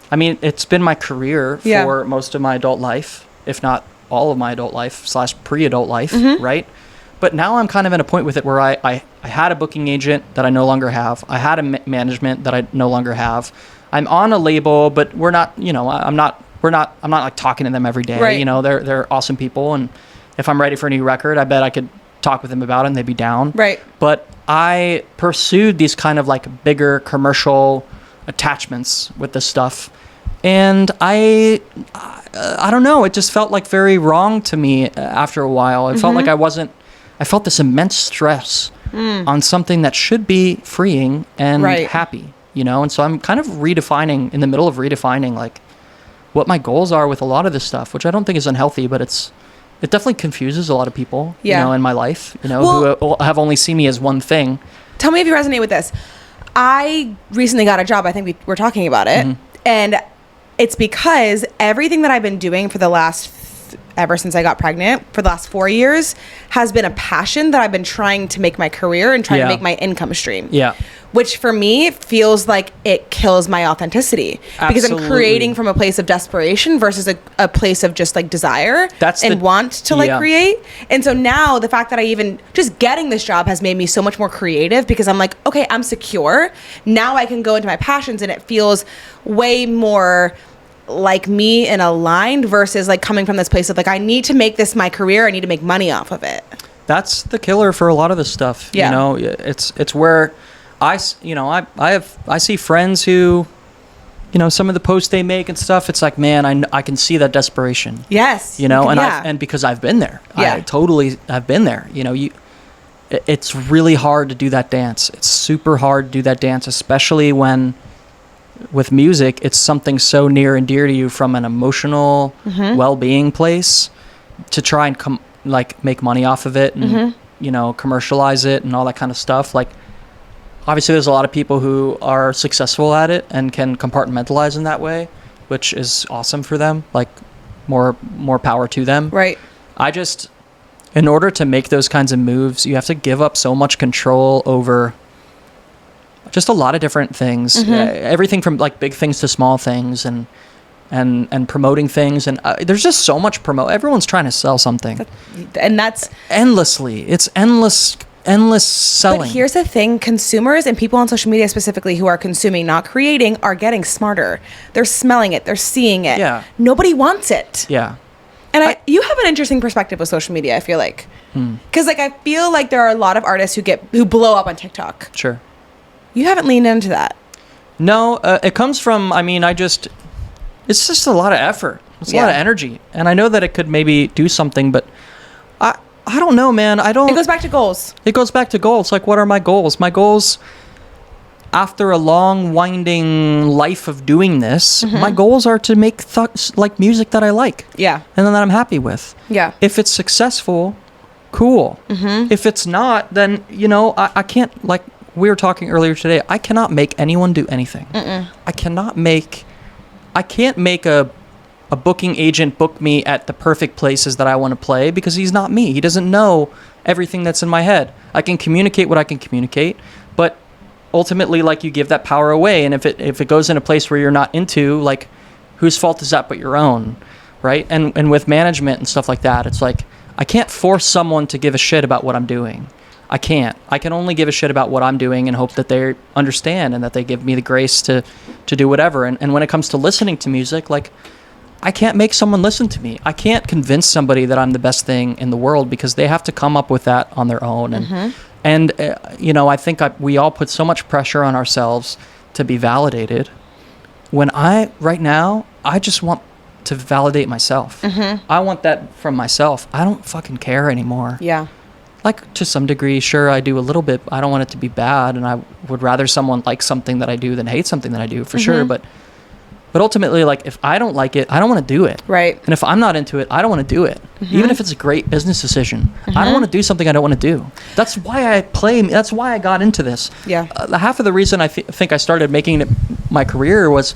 I mean, it's been my career for most of my adult life, if not all of my adult life / pre-adult life, right? But now I'm kind of in a point with it where I had a booking agent that I no longer have. I had a management that I no longer have. I'm on a label, but we're not, you know, I'm not like talking to them every day. Right. You know, they're awesome people. And if I'm ready for a new record, I bet I could talk with them about it and they'd be down. Right. But I pursued these kind of like bigger commercial attachments with this stuff. And I don't know, it just felt like very wrong to me after a while. It felt like I felt this immense stress on something that should be freeing and happy, you know? And so I'm kind of in the middle of redefining like what my goals are with a lot of this stuff, which I don't think is unhealthy, but it definitely confuses a lot of people, you know, in my life, you know, who have only seen me as one thing. Tell me if you resonate with this. I recently got a job. I think we were talking about it. And it's because everything that I've been doing for the ever since I got pregnant, for the last 4 years, has been a passion that I've been trying to make my career and trying to make my income stream. Yeah. Which for me feels like it kills my authenticity. Absolutely. Because I'm creating from a place of desperation versus a place of just like desire want to like create. And so now the fact that I even just getting this job has made me so much more creative because I'm like, okay, I'm secure. Now I can go into my passions and it feels way more like me and aligned versus like coming from this place of like, I need to make this my career. I need to make money off of it. That's the killer for a lot of this stuff. Yeah. You know, it's where I see friends who, you know, some of the posts they make and stuff, it's like, man, I can see that desperation. Yes. You know, and because I've been there. Yeah. I've been there. You know, it's really hard to do that dance. It's super hard to do that dance, especially when with music, it's something so near and dear to you from an emotional well-being place to try and make money off of it and, you know, commercialize it and all that kind of stuff. Like, obviously there's a lot of people who are successful at it and can compartmentalize in that way, which is awesome for them. Like, more power to them. Right. In order to make those kinds of moves, you have to give up so much control over just a lot of different things, everything from like big things to small things and promoting things. And there's just so much everyone's trying to sell something. And that's endlessly, it's endless selling. But here's the thing, consumers and people on social media specifically who are consuming, not creating, are getting smarter. They're smelling it. They're seeing it. Yeah. Nobody wants it. Yeah. And you have an interesting perspective with social media, I feel like. Because like I feel like there are a lot of artists who blow up on TikTok. Sure. You haven't leaned into that. No, it comes from, it's just a lot of effort. It's a lot of energy. And I know that it could maybe do something, but I don't know, man. It goes back to goals. It goes back to goals. Like, what are my goals? My goals, after a long, winding life of doing this, my goals are to make like music that I like. Yeah. And then that I'm happy with. Yeah. If it's successful, cool. If it's not, then, you know, I can't, like, we were talking earlier today, I cannot make anyone do anything. I can't make a booking agent book me at the perfect places that I want to play because he's not me. He doesn't know everything that's in my head. I can communicate what I can communicate, but ultimately, like, you give that power away. And if it goes in a place where you're not into, like, whose fault is that but your own, right? And with management and stuff like that, it's like, I can't force someone to give a shit about what I'm doing. I can't. I can only give a shit about what I'm doing and hope that they understand and that they give me the grace to do whatever. And when it comes to listening to music, like, I can't make someone listen to me. I can't convince somebody that I'm the best thing in the world because they have to come up with that on their own. And you know, I think we all put so much pressure on ourselves to be validated. When right now, I just want to validate myself. I want that from myself. I don't fucking care anymore. Yeah. Like, to some degree, sure, I do a little bit. I don't want it to be bad, and I would rather someone like something that I do than hate something that I do, for sure. But ultimately, like, if I don't like it, I don't want to do it. Right. And if I'm not into it, I don't want to do it. Even if it's a great business decision. I don't want to do something I don't want to do. That's why that's why I got into this. Yeah. Half of the reason I think I started making it my career was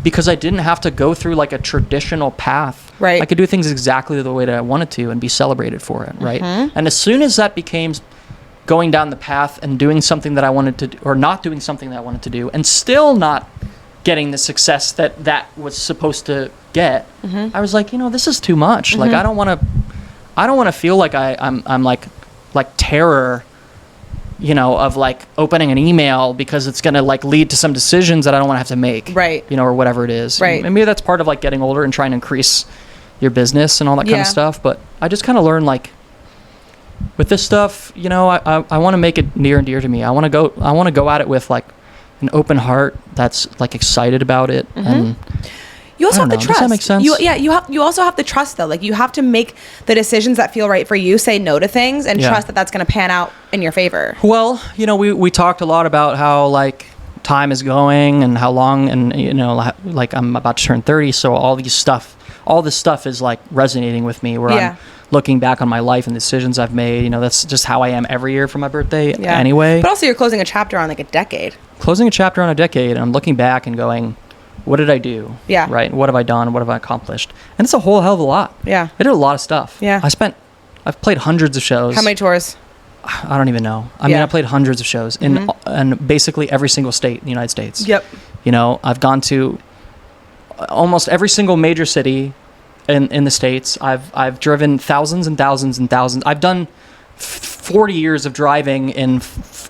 because I didn't have to go through, like, a traditional path. Right. I could do things exactly the way that I wanted to and be celebrated for it, right? And as soon as that became going down the path and doing something that I wanted to do, or not doing something that I wanted to do, and still not getting the success that was supposed to get, I was like, you know, this is too much. Like, I don't want to feel like I'm like terror, you know, of like opening an email because it's going to like lead to some decisions that I don't want to have to make. Right. You know, or whatever it is. Right. And maybe that's part of like getting older and trying to increase your business and all that kind of stuff. But I just kind of learned, like, with this stuff, you know, I want to make it near and dear to me. I want to go at it with like an open heart that's like excited about it. And you also have the trust. Does that make sense? You also have the trust though. Like you have to make the decisions that feel right for you, say no to things, and trust that that's going to pan out in your favor. Well, you know, we talked a lot about how like time is going and how long, and you know, like I'm about to turn 30, so all this stuff is like resonating with me, where I'm looking back on my life and decisions I've made. You know, that's just how I am every year for my birthday anyway. But also you're closing a chapter on like a decade. Closing a chapter on a decade, and I'm looking back and going, what did I do? Yeah. Right? What have I done? What have I accomplished? And it's a whole hell of a lot. Yeah. I did a lot of stuff. Yeah. I've played hundreds of shows. How many tours? I don't even know. I mean, I played hundreds of shows in basically every single state in the United States. Yep. You know, I've gone to almost every single major city in the States. I've driven thousands and thousands and thousands. I've done 40 years of driving in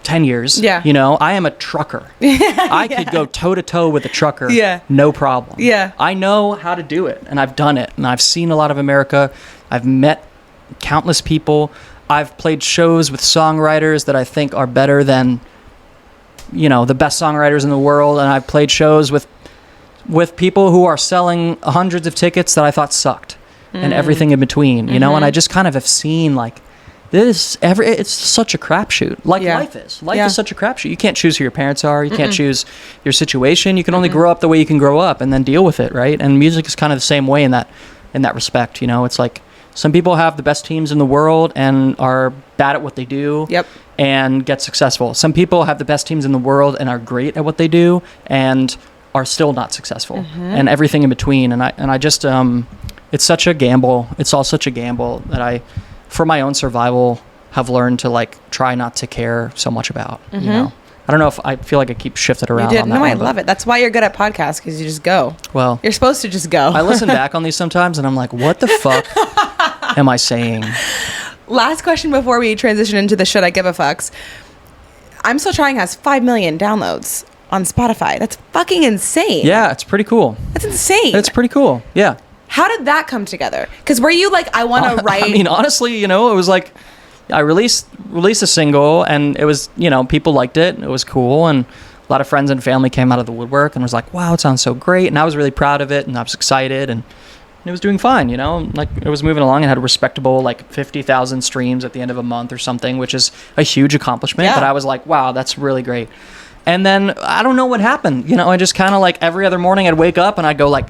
10 years. Yeah. You know, I am a trucker. I could go toe to toe with a trucker. Yeah. No problem. Yeah. I know how to do it, and I've done it, and I've seen a lot of America. I've met countless people. I've played shows with songwriters that I think are better than, you know, the best songwriters in the world, and I've played shows with people who are selling hundreds of tickets that I thought sucked, and everything in between, you know, and I just kind of have seen like it's such a crapshoot. Like life is. Life is such a crapshoot. You can't choose who your parents are. You can't choose your situation. You can only grow up the way you can grow up and then deal with it, right? And music is kind of the same way in that respect, you know. It's like some people have the best teams in the world and are bad at what they do. Yep. And get successful. Some people have the best teams in the world and are great at what they do and are still not successful, and everything in between. And I just it's such a gamble. It's all such a gamble that I, for my own survival, have learned to like try not to care so much about. You know, I don't know if I feel like I keep shifted around. You did. On that No, one, I love it. That's why you're good at podcasts, because you just go. Well, you're supposed to just go. I listen back on these sometimes, and I'm like, what the fuck am I saying? Last question before we transition into the should I give a fucks. I'm Still Trying has 5 million downloads on Spotify. That's fucking insane. Yeah, it's pretty cool. That's insane. It's pretty cool. Yeah. How did that come together? Because were you like, I want to write? I mean, honestly, you know, it was like I released a single, and it was, you know, people liked it. It was cool, and a lot of friends and family came out of the woodwork and was like, wow, it sounds so great. And I was really proud of it, and I was excited, and it was doing fine, you know, like it was moving along and had a respectable like 50,000 streams at the end of a month or something, which is a huge accomplishment. Yeah. But I was like, wow, that's really great. And then I don't know what happened. You know, I just kind of like every other morning I'd wake up and I'd go like,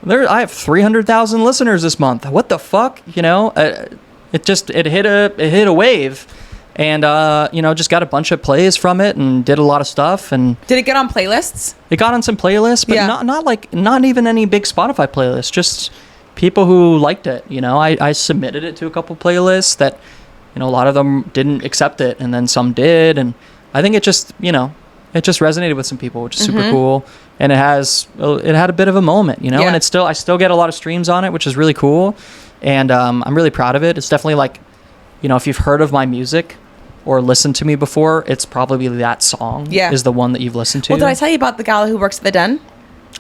I have 300,000 listeners this month. What the fuck? You know, it hit a wave, and you know, just got a bunch of plays from it and did a lot of stuff. And did it get on playlists? It got on some playlists, but not even any big Spotify playlists, just people who liked it. You know, I submitted it to a couple playlists that, you know, a lot of them didn't accept it, and then some did. And I think it just, you know, it just resonated with some people, which is super cool. And it had a bit of a moment, you know, and I still get a lot of streams on it, which is really cool. And I'm really proud of it. It's definitely like, you know, if you've heard of my music or listened to me before, it's probably that song is the one that you've listened to. Well, did I tell you about the gal who works at the Den?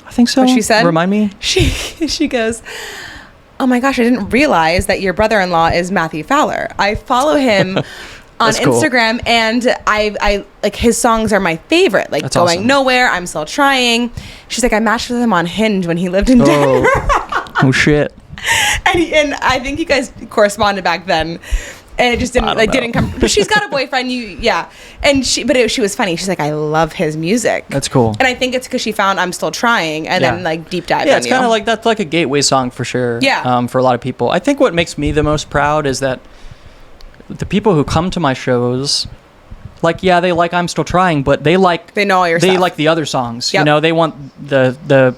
I think so. What she said? Remind me. She goes, oh my gosh, I didn't realize that your brother-in-law is Matthew Fowler. I follow him on Instagram, and I like his songs are my favorite. Like, that's Going awesome. Nowhere, I'm Still Trying. She's like, I matched with him on Hinge when he lived in Denver. Oh shit. And I think you guys corresponded back then, and it just didn't come. But she's got a boyfriend. And she was funny. She's like, I love his music. That's cool. And I think it's because she found I'm Still Trying, and then like deep dive. Yeah, it's kind of like that's like a gateway song for sure. Yeah. For a lot of people, I think what makes me the most proud is that the people who come to my shows, like, they like I'm Still Trying, but they know all your stuff. They like the other songs. Yep. You know, they want the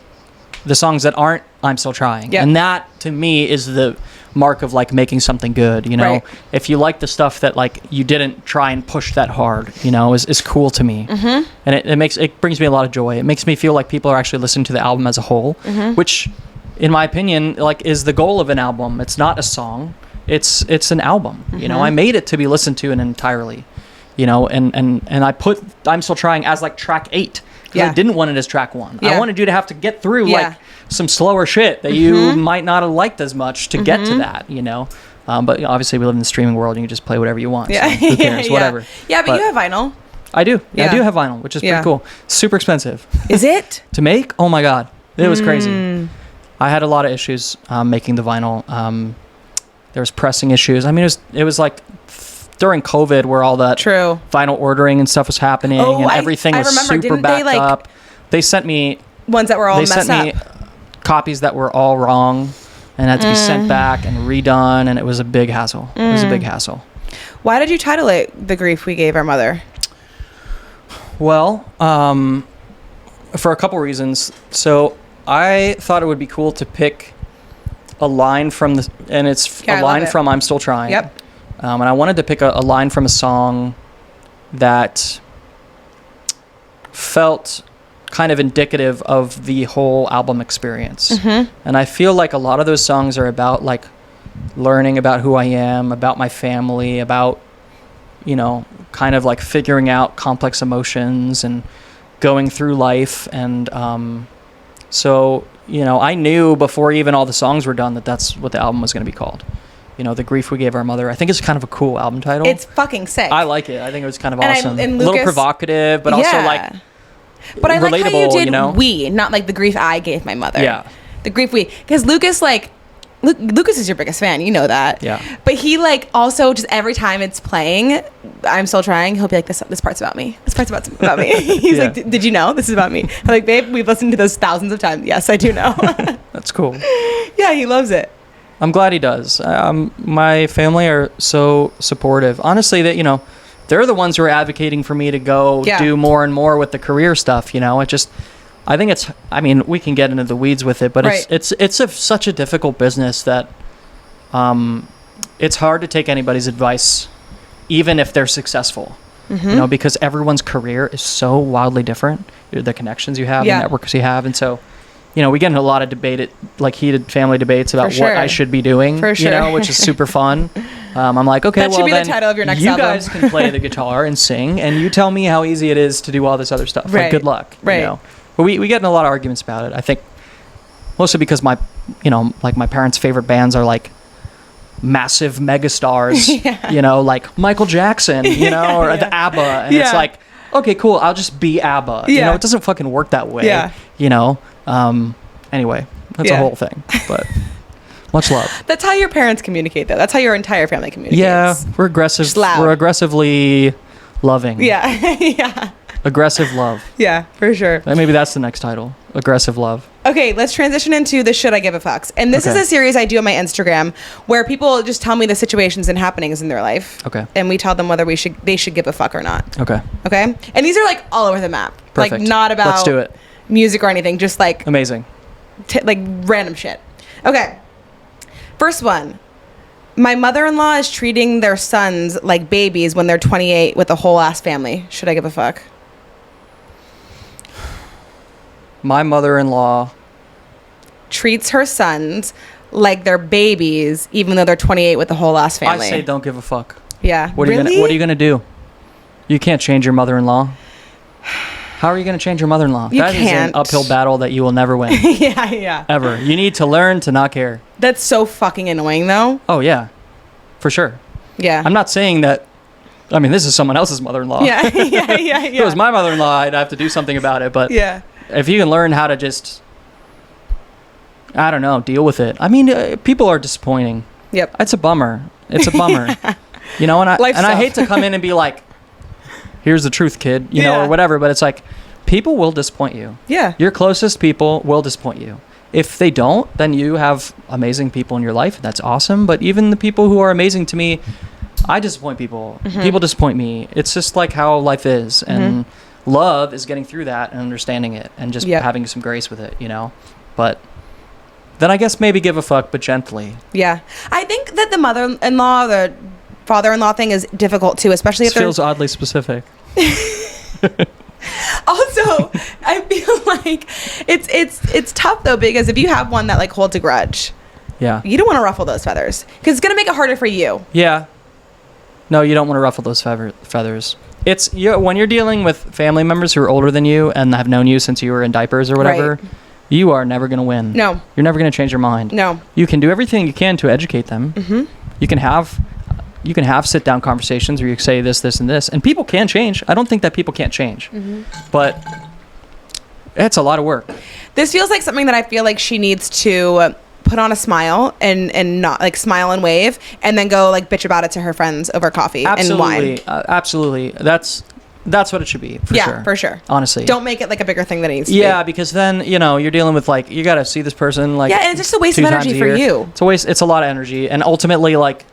songs that aren't I'm Still Trying. Yep. And that to me is the mark of like making something good, you know. Right. If you like the stuff that like you didn't try and push that hard, you know, is cool to me. And it brings me a lot of joy. It makes me feel like people are actually listening to the album as a whole, which in my opinion like is the goal of an album. It's not a song. It's an album. You know, I made it to be listened to entirely, you know, and I put I'm Still Trying as like track 8. I didn't want it as track 1. I wanted you to have to get through like some slower shit that you might not have liked as much to get to that, you know. But obviously we live in the streaming world and you can just play whatever you want. Yeah. So who cares? Whatever. Yeah, but you have vinyl. I do. Yeah. I do have vinyl, which is pretty cool. Super expensive. Is it? To make? Oh my God. It was crazy. I had a lot of issues making the vinyl. There was pressing issues. I mean, it was like during COVID where all that vinyl ordering and stuff was happening and everything was super backed up. They sent me ones that were all messed up. They sent me copies that were all wrong and had to be sent back and redone, and it was a big hassle. It was a big hassle. Why did you title it The Grief We Gave Our Mother? Well, for a couple reasons. So I thought it would be cool to pick a line from from I'm Still Trying. Yep. And I wanted to pick a line from a song that felt kind of indicative of the whole album experience. And I feel like a lot of those songs are about like learning about who I am, about my family, about, you know, kind of like figuring out complex emotions and going through life. And so, you know, I knew before even all the songs were done that that's what the album was going to be called. You know, The Grief We Gave Our Mother. I think it's kind of a cool album title. It's fucking sick. I like it. I think it was kind of awesome. And Lucas, a little provocative, but also like but I like how you did know? we, not like the grief I gave my mother. Yeah. The grief we. Because Lucas, like, Lucas is your biggest fan. You know that. Yeah. But he, like, also just every time it's playing, I'm Still Trying, he'll be like, this part's about me. This part's about me. He's like, did you know? This is about me. I'm like, babe, we've listened to those thousands of times. Yes, I do know. That's cool. Yeah, he loves it. I'm glad he does. My family are so supportive. Honestly, that, you know, they're the ones who are advocating for me to go do more and more with the career stuff. You know, I think it's. I mean, we can get into the weeds with it, but it's such a difficult business that it's hard to take anybody's advice, even if they're successful. You know, because everyone's career is so wildly different. The connections you have, the networks you have, and so. You know, we get into a lot of heated family debates about what I should be doing, you know, which is super fun. I'm like, okay, that should be the title of your next album. You guys can play the guitar and sing, and you tell me how easy it is to do all this other stuff. Like, good luck. You know? But we get in a lot of arguments about it. I think mostly because my parents' favorite bands are like massive megastars, you know, like Michael Jackson, you know, or the ABBA. And it's like, okay, cool, I'll just be ABBA. You know, it doesn't fucking work that way, you know. Anyway, that's a whole thing, but much love. That's how your parents communicate, though. That's how your entire family communicates. Yeah, we're aggressive. Just loud. We're aggressively loving. Yeah. Aggressive love. Yeah, for sure. And maybe that's the next title. Aggressive love. Okay, let's transition into the Should I Give a Fucks. And this is a series I do on my Instagram where people just tell me the situations and happenings in their life. Okay. And we tell them whether they should give a fuck or not. Okay. Okay? And these are like all over the map. Perfect. Like not about Let's do it. Music or anything, just like amazing. Like random shit. Okay. First one. My mother-in-law is treating their sons like babies when they're 28 with a whole ass family. Should I give a fuck? My mother-in-law treats her sons like they're babies even though they're 28 with a whole ass family. I say don't give a fuck. Yeah. What are you gonna do? You can't change your mother-in-law. How are you going to change your mother-in-law? That is an uphill battle that you will never win. Yeah. Ever. You need to learn to not care. That's so fucking annoying, though. Oh, yeah. For sure. Yeah. I'm not saying that... I mean, this is someone else's mother-in-law. Yeah. If it was my mother-in-law, I'd have to do something about it. But if you can learn how to just... I don't know, deal with it. I mean, people are disappointing. Yep. It's a bummer. You know, and I hate to come in and be like... Here's the truth, kid, you know, or whatever. But it's like, people will disappoint you. Yeah. Your closest people will disappoint you. If they don't, then you have amazing people in your life. That's awesome. But even the people who are amazing to me, I disappoint people. People disappoint me. It's just like how life is. And love is getting through that and understanding it and just having some grace with it, you know. But then I guess maybe give a fuck, but gently. Yeah. I think that the mother-in-law, the father-in-law thing is difficult too, especially if it feels oddly specific. Also, I feel like it's tough though, because if you have one that like holds a grudge, you don't want to ruffle those feathers because it's gonna make it harder for you. Yeah. No, you don't want to ruffle those feathers. It's when you're dealing with family members who are older than you and have known you since you were in diapers or whatever. Right. You are never gonna win. No. You're never gonna change your mind. No. You can do everything you can to educate them. You can have sit down conversations where you say this, and this, and people can change. I don't think that people can't change, but it's a lot of work. This feels like something that I feel like she needs to put on a smile and not like smile and wave, and then go like bitch about it to her friends over coffee and wine. Absolutely. That's what it should be. For sure. For sure. Honestly, don't make it like a bigger thing than it needs to be. Yeah, because then you're dealing with like you got to see this person like and it's just a waste of energy for you. It's a lot of energy, and ultimately like,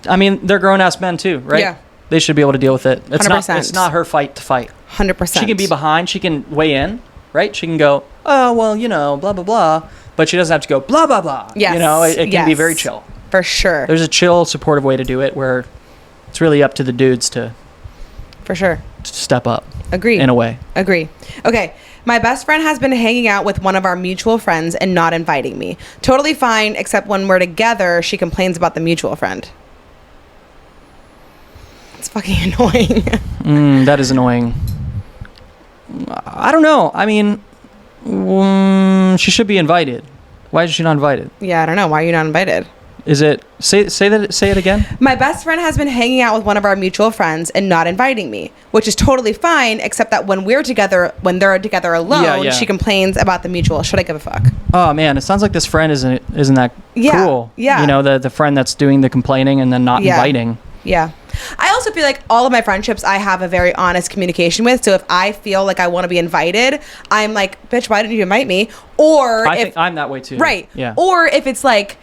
I mean, they're grown ass men too, right? Yeah. They should be able to deal with it. 100%. It's not her fight to fight. 100%. She can be behind. She can weigh in, right? She can go, oh well, blah blah blah. But she doesn't have to go blah blah blah. Yes. It can be very chill. For sure. There's a chill, supportive way to do it where it's really up to the dudes to. For sure. Step up. Agree. In a way. Agree. Okay. My best friend has been hanging out with one of our mutual friends and not inviting me. Totally fine, except when we're together, she complains about the mutual friend. It's fucking annoying. That is annoying. I don't know. I mean, she should be invited. Why is she not invited? Yeah, I don't know. Why are you not invited? Is it say it again? My best friend has been hanging out with one of our mutual friends and not inviting me, which is totally fine, except that when they're together alone, she complains about the mutual. Should I give a fuck? Oh man, it sounds like this friend isn't that cool. Yeah. The friend that's doing the complaining and then not inviting. Yeah. I also feel like all of my friendships I have a very honest communication with. So if I feel like I want to be invited, I'm like, bitch, why didn't you invite me? Or I think I'm that way too. Right. Yeah. Or if it's like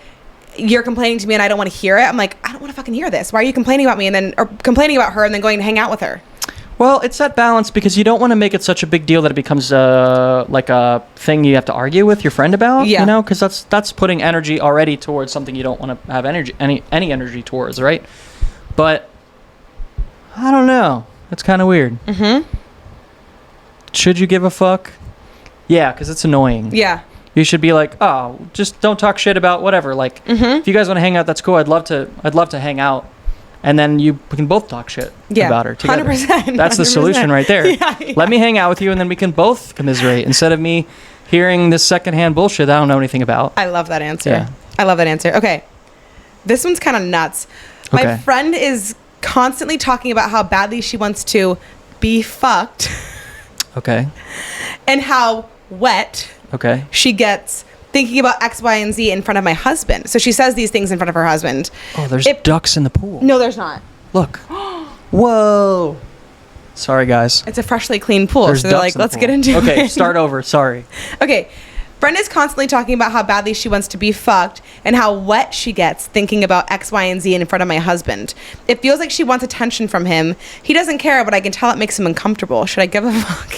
you're complaining to me and I don't want to hear it, I'm like, I don't want to fucking hear this. Why are you complaining about me or complaining about her and then going to hang out with her? Well, it's that balance because you don't want to make it such a big deal that it becomes like a thing you have to argue with your friend about. Yeah. Because that's putting energy already towards something you don't want to have any energy towards, right? But I don't know. It's kind of weird. Should you give a fuck? Yeah, because it's annoying. Yeah. You should be like, oh, just don't talk shit about whatever. Like, if you guys want to hang out, that's cool. I'd love to hang out, and then we can both talk shit about her together. 100%. That's the solution right there. Yeah. Let me hang out with you, and then we can both commiserate instead of me hearing this secondhand bullshit that I don't know anything about. I love that answer. Yeah. I love that answer. Okay, this one's kind of nuts. My friend is constantly talking about how badly she wants to be fucked. Okay. And how wet she gets thinking about X, Y, and Z in front of my husband. So she says these things in front of her husband. Oh, there's ducks in the pool. No, there's not. Look. Whoa. Sorry, guys. It's a freshly clean pool. So they're like, let's get into it. Okay, start over. Sorry. Okay. Friend is constantly talking about how badly she wants to be fucked and how wet she gets thinking about X, Y, and Z in front of my husband. It feels like she wants attention from him. He doesn't care, but I can tell it makes him uncomfortable. Should I give a fuck?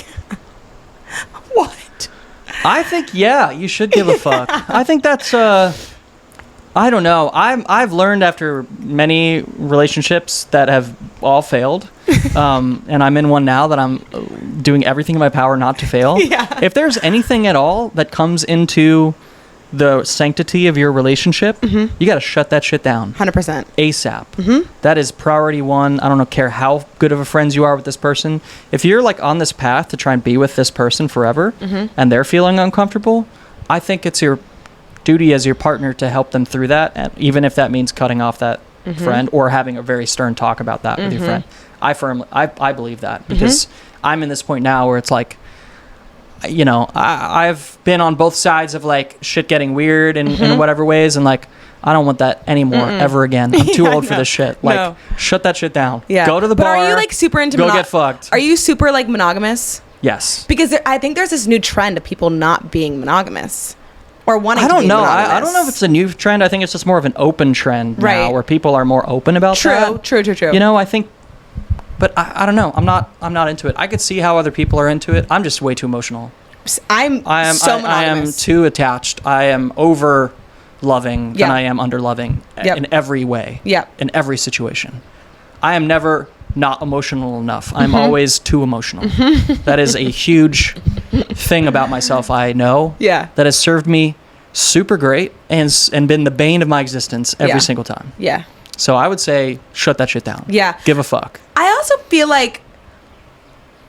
What? I think, you should give a fuck. I think that's, I don't know. I've learned after many relationships that have all failed, and I'm in one now that I'm doing everything in my power not to fail. Yeah. If there's anything at all that comes into the sanctity of your relationship, you got to shut that shit down. 100%. ASAP. That is priority one. I don't care how good of a friends you are with this person. If you're like on this path to try and be with this person forever, and they're feeling uncomfortable, I think it's your duty as your partner to help them through that, and even if that means cutting off that friend or having a very stern talk about that with your friend. I believe that because I'm in this point now where it's like, I've been on both sides of like shit getting weird in whatever ways, and like I don't want that anymore ever again. I'm too old for this shit. Like, shut that shit down. Yeah. Go to the bar. Are you like super into go get fucked? Are you super like monogamous? Yes. Because I think there's this new trend of people not being monogamous. Or wanting to be monogamous. I don't know if it's a new trend. I think it's just more of an open trend now, where people are more open about that. True. I think, but I don't know. I'm not into it. I could see how other people are into it. I'm just way too emotional. I am too attached. I am over loving than I am under loving in every way. Yeah. In every situation. I am never not emotional enough. I'm always too emotional. That is a huge thing about myself I know. Yeah. That has served me super great and been the bane of my existence every single time. Yeah. So I would say shut that shit down. Yeah. Give a fuck. I also feel like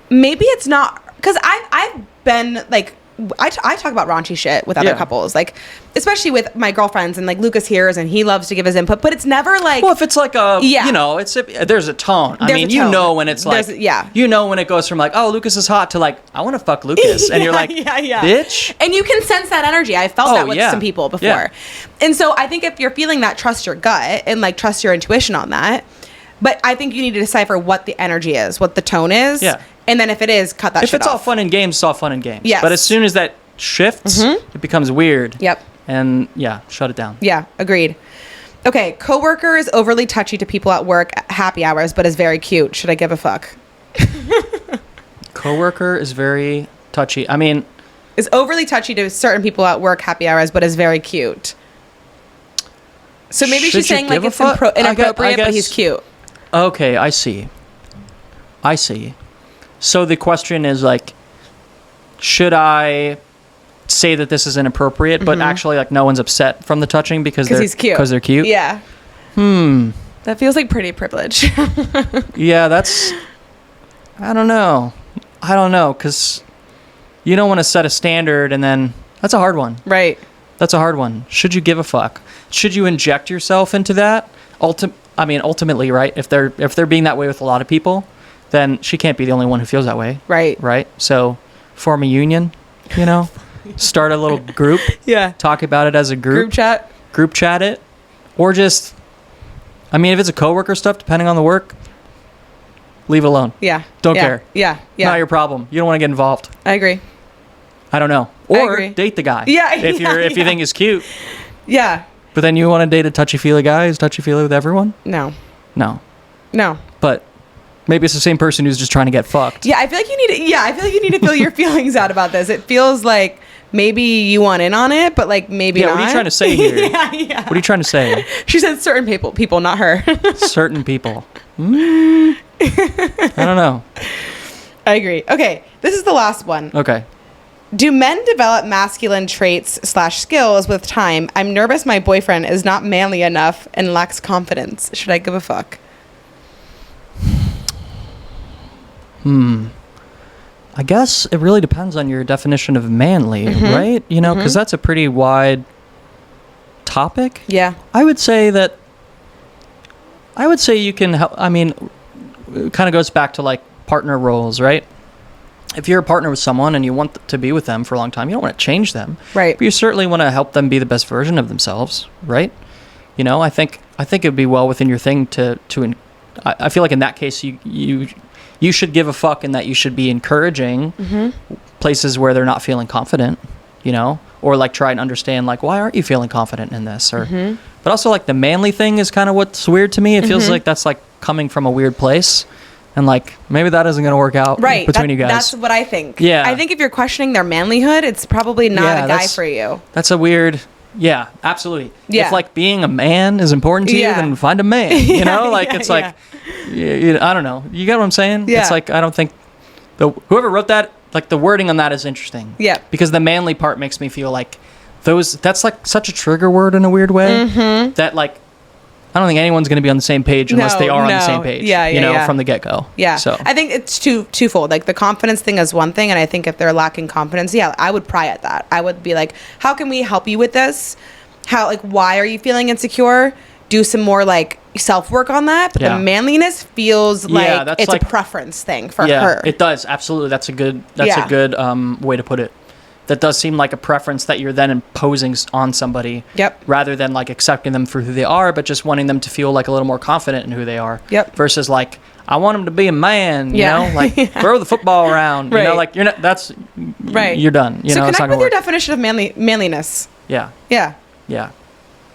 maybe it's not, because I've been like I talk about raunchy shit with other couples, like especially with my girlfriends, and like Lucas hears and he loves to give his input, but it's never like, well, if it's like a, you know, there's a tone. I mean, you know when it's like, you know when it goes from like, oh, Lucas is hot to like, I want to fuck Lucas, and you're like, bitch. And you can sense that energy. I felt that with some people before, and so I think if you're feeling that, trust your gut and like trust your intuition on that. But I think you need to decipher what the energy is, what the tone is. Yeah. And then if it is, cut that shit off. If it's all fun and games, it's all fun and games. Yes. But as soon as that shifts, it becomes weird. Yep. And shut it down. Yeah, agreed. Okay, coworker is overly touchy to people at work at happy hours, but is very cute. Should I give a fuck? Coworker is very touchy. I mean... is overly touchy to certain people at work happy hours, but is very cute. So maybe she's saying like it's inappropriate, but he's cute. Okay, I see. So the question is like, should I say that this is inappropriate, but actually like no one's upset from the touching because he's cute? Because they're cute? Yeah. That feels like pretty privilege. Yeah, that's... I don't know, because you don't want to set a standard and then... That's a hard one. Right. That's a hard one. Should you give a fuck? Should you inject yourself into that? Ultimately, right? If they're being that way with a lot of people, then she can't be the only one who feels that way. Right. Right? So form a union, you know? Start a little group. Yeah. Talk about it as a group. Group chat it. Or just, I mean, if it's a coworker stuff, depending on the work, leave it alone. Yeah. Don't care. Yeah. Not your problem. You don't want to get involved. I agree. I don't know. Or date the guy. Yeah. If you think he's cute. Yeah. But then you want to date a touchy-feely guy who's touchy-feely with everyone? No. But maybe it's the same person who's just trying to get fucked. Yeah, I feel like you need to feel your feelings out about this. It feels like maybe you want in on it, but like maybe not. What are you trying to say here? Yeah. What are you trying to say? She said certain people, not her. Certain people. I don't know. I agree. Okay, this is the last one. Okay. Do men develop masculine traits / skills with time? I'm nervous my boyfriend is not manly enough and lacks confidence. Should I give a fuck? I guess it really depends on your definition of manly, right? You know, because that's a pretty wide topic. Yeah. I would say you can help. I mean, it kind of goes back to like partner roles, right? If you're a partner with someone and you want to be with them for a long time, you don't want to change them. Right. But you certainly want to help them be the best version of themselves, right? You know, I think it would be well within your thing I feel like in that case, you should give a fuck and that you should be encouraging places where they're not feeling confident, you know, or like try and understand like, why aren't you feeling confident in this? Or, but also like the manly thing is kind of what's weird to me. It feels like that's like coming from a weird place. And like, maybe that isn't going to work out between you guys. That's what I think. Yeah. I think if you're questioning their manlyhood, it's probably not a guy for you. That's a weird... Yeah, absolutely. Yeah. If like being a man is important to you, then find a man. You know, like it's like, I don't know. You get what I'm saying? Yeah. It's like, I don't think whoever wrote that, like the wording on that is interesting. Yeah. Because the manly part makes me feel like that's like such a trigger word in a weird way that like, I don't think anyone's going to be on the same page unless they are on the same page. From the get-go. Yeah. So I think it's twofold. Like the confidence thing is one thing, and I think if they're lacking confidence, I would pry at that. I would be like, how can we help you with this? Why are you feeling insecure? Do some more like self-work on that. But the manliness feels like it's like a preference thing for her. It does. Absolutely. That's a good way to put it. That does seem like a preference that you're then imposing on somebody. Yep. Rather than like accepting them for who they are, but just wanting them to feel like a little more confident in who they are. Yep. Versus like, I want them to be a man, you know, like throw the football around, you know, like you're not, that's, you're done. You know, connect with your definition of manliness. Yeah. Yeah. Yeah.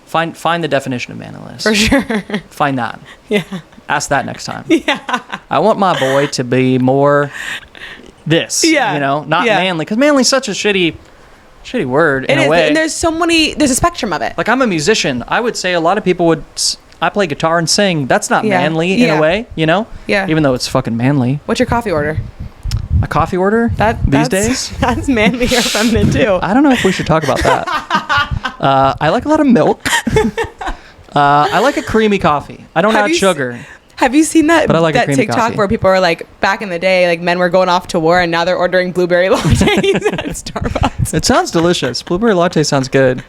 Find the definition of manliness. For sure. Find that. Yeah. Ask that next time. Yeah. I want my boy to be more this, you know, not manly, because manly's such a shitty word in a way. And there's a spectrum of it. Like I'm a musician. I would say a lot of people I play guitar and sing. That's not manly in a way, you know? Yeah. Even though it's fucking manly. What's your coffee order? A coffee order? These days? That's manly or feminine too. I don't know if we should talk about that. I like a lot of milk. I like a creamy coffee. I don't add sugar. Have you seen that, But I like a that creamy TikTok coffee. where people are like, back in the day, like men were going off to war and now they're ordering blueberry lattes at Starbucks? It sounds delicious. Blueberry latte sounds good.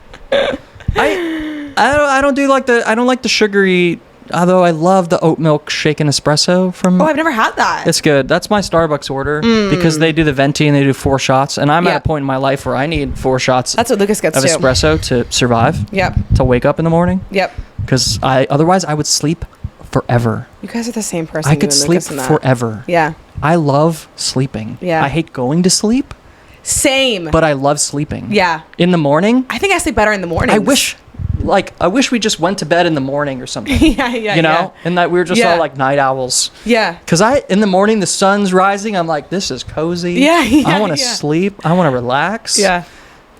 I don't like the sugary, although I love the oat milk shaken espresso from. Oh, I've never had that. It's good. That's my Starbucks order because they do the venti and they do 4 shots, and I'm at a Yep. point in my life where I need 4 shots That's what Lucas gets of too. espresso to survive, Yep. to wake up in the morning, Yep. because otherwise I would sleep forever. You guys are the same person. I you could and sleep Lucas, in that. forever. Yeah. I love sleeping. Yeah. I hate going to sleep, Same. but I love sleeping. Yeah. In the morning, I think I sleep better in the morning. I wish we just went to bed in the morning or something. yeah. You know, and that we were just Yeah. all like night owls. Yeah. Because in the morning, the sun's rising. I'm like, this is cozy. Yeah, I want to yeah. sleep. I want to relax. Yeah.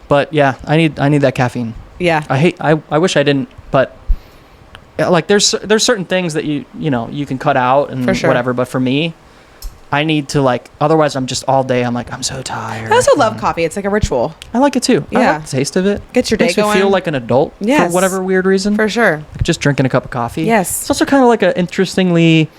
But yeah, I need that caffeine. Yeah. I wish I didn't, but like there's certain things that you can cut out and For sure. whatever. But for me, I need to otherwise I'm just all day. I'm like, I'm so tired. I also love coffee. It's like a ritual. I like it too. I Yeah. like the taste of it. Gets your day Makes me going. feel like an adult Yes. for whatever weird reason. For sure. Like just drinking a cup of coffee. Yes. It's also kind of like an interestingly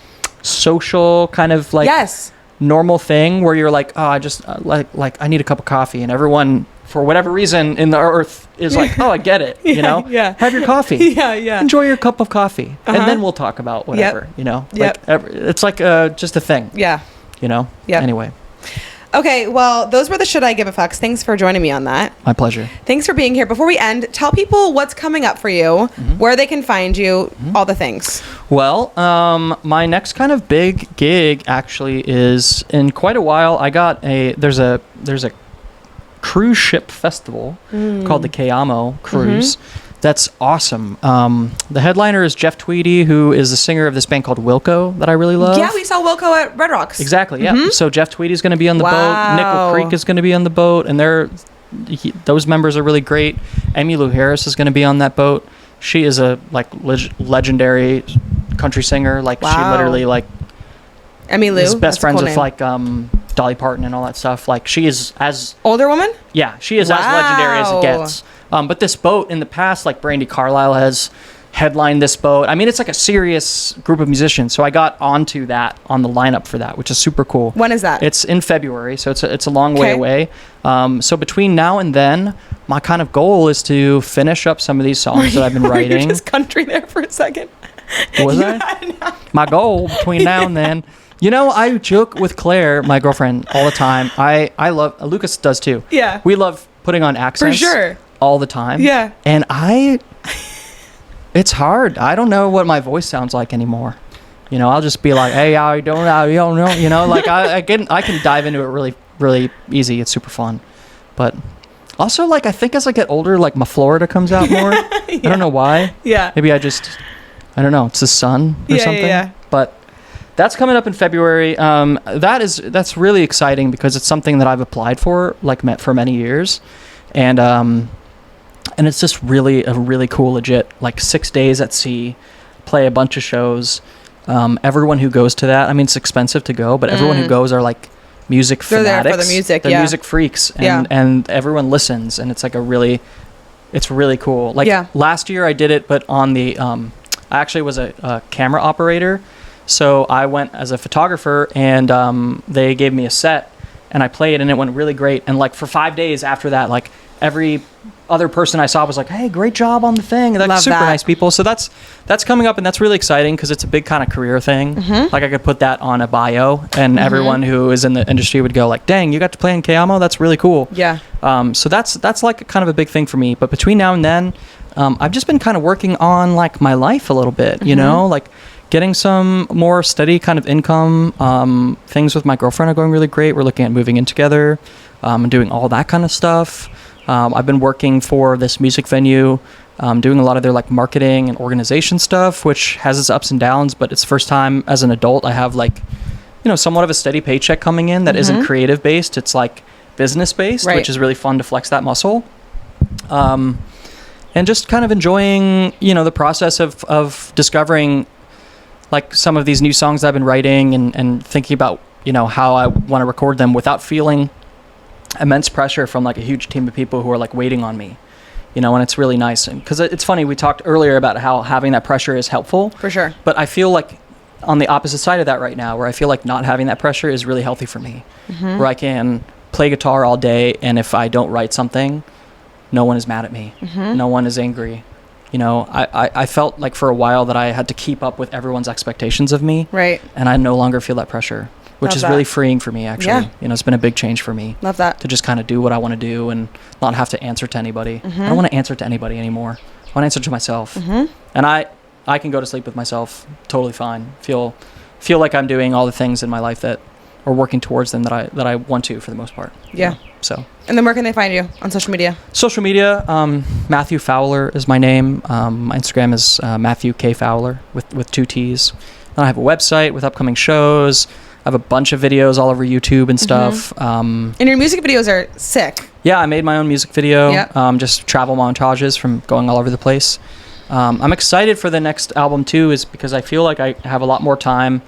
social kind of Yes. normal thing where you're like, oh, I just I need a cup of coffee, and everyone for whatever reason in the earth is like, oh, I get it. Yeah, yeah. Have your coffee. Yeah. Yeah. Enjoy your cup of coffee, Uh-huh. and then we'll talk about whatever. Yep. It's like just a thing. Yeah. Yep. Anyway, Okay. Well, those were the should I give a fucks. Thanks for joining me on that. my pleasure. Thanks for being here. Before we end, tell people what's coming up for you, where they can find you, all the things. Well, my next kind of big gig actually is in quite a while. I got there's a cruise ship festival called the Kayamo Cruise. That's awesome. The headliner is Jeff Tweedy, who is the singer of this band called Wilco that I really love. Yeah, we saw Wilco at Red Rocks. Exactly, yeah. So Jeff Tweedy's going to be on the boat. Wow. Nickel Creek is going to be on the boat, and those members are really great. Emmylou Harris is going to be on that boat. She is a legendary country singer. She Wow. literally Emmylou. is That's best a friends cool with name. Dolly Parton and all that stuff. She is as Older woman? she is as legendary as it Wow. gets. But this boat in the past, Brandy Carlisle has headlined this boat. I mean, it's like a serious group of musicians. So I got onto that on the lineup for that, which is super cool. When is that? It's in February, so it's a long way Okay. away. So between now and then, my kind of goal is to finish up some of these songs that I've been Were you writing. just country there for a second? Was I? My goal between now and then. I joke with Claire, my girlfriend, all the time. I love, Lucas does too. Yeah. We love putting on accents. For sure. All the time. Yeah. And it's hard. I don't know what my voice sounds like anymore. I'll just be like, hey, how you doing? How you don't know? I can dive into it really, really easy. It's super fun. But also, I think as I get older, my Florida comes out more. I don't know why. Yeah. Maybe I don't know. It's the sun or something. Yeah. But that's coming up in February. That's really exciting because it's something that I've applied for for many years, and it's just really a really cool, legit 6 days at sea, play a bunch of shows. Everyone who goes to that, I mean, it's expensive to go, but everyone who goes are music They're fanatics. there for the music. They're yeah. music freaks, and Yeah. and everyone listens, and it's it's really cool. Yeah. Last year I did it, but on the I actually was a camera operator. So I went as a photographer, and they gave me a set, and I played, and it went really great. And for 5 days after that, every other person I saw was like, "Hey, great job on the thing!" And Love super that. nice people. So that's coming up, and that's really exciting because it's a big kind of career thing. I could put that on a bio, and everyone who is in the industry would go "Dang, you got to play in Kayamo? That's really cool." Yeah. So that's kind of a big thing for me. But between now and then, I've just been kind of working on my life a little bit, getting some more steady kind of income. Things with my girlfriend are going really great. We're looking at moving in together, and doing all that kind of stuff. I've been working for this music venue, doing a lot of their marketing and organization stuff, which has its ups and downs, but it's the first time as an adult I have somewhat of a steady paycheck coming in that isn't creative based. It's business based, Right. which is really fun to flex that muscle. And just kind of enjoying, the process of discovering some of these new songs I've been writing and thinking about, how I want to record them without feeling immense pressure from a huge team of people who are waiting on me, and it's really nice. And because it's funny, we talked earlier about how having that pressure is helpful. For sure. But I feel on the opposite side of that right now, where I feel like not having that pressure is really healthy for me. Where I can play guitar all day, and if I don't write something, no one is mad at me. No one is angry. You know, I felt like for a while that I had to keep up with everyone's expectations of me. Right. And I no longer feel that pressure, which is really freeing for me, actually. Yeah. You know, it's been a big change for me. Love that. To just kind of do what I want to do and not have to answer to anybody. I don't want to answer to anybody anymore. I want to answer to myself. And I can go to sleep with myself totally fine. Feel like I'm doing all the things in my life that or working towards them that I want to, for the most part. Yeah. So. And then where can they find you on social media? Social media, Matthew Fowler is my name. My Instagram is Matthew K Fowler with 2 T's. And I have a website with upcoming shows. I have a bunch of videos all over YouTube and stuff. And your music videos are sick. Yeah, I made my own music video. Yep. Just travel montages from going all over the place. I'm excited for the next album too, is because I feel like I have a lot more time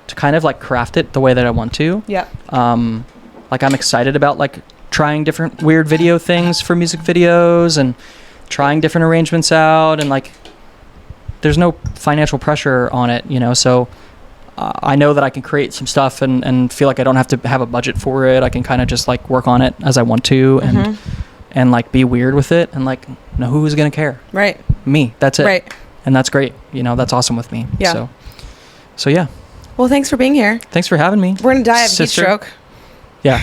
to kind of like craft it the way that I want to. Yeah. Like I'm excited about like trying different weird video things for music videos and trying different arrangements out, and like there's no financial pressure on it, you know, so I know that I can create some stuff and feel like I don't have to have a budget for it. I can kind of just like work on it as I want to and like be weird with it and like know who's gonna care. Right. Me. That's it. Right. And that's great. You know, that's awesome with me. Yeah. So yeah. Well, thanks for being here. Thanks for having me. We're gonna die of heat stroke. Yeah.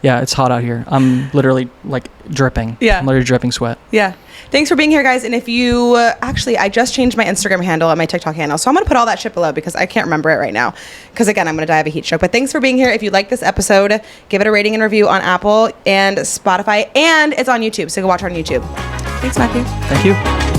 Yeah, it's hot out here. I'm literally like dripping. Yeah. I'm literally dripping sweat. Yeah. Thanks for being here, guys. And if you actually, I just changed my Instagram handle and my TikTok handle, so I'm going to put all that shit below because I can't remember it right now. Because again, I'm going to die of a heat stroke. But thanks for being here. If you like this episode, give it a rating and review on Apple and Spotify, and it's on YouTube, so go watch it on YouTube. Thanks, Matthew. Thank you.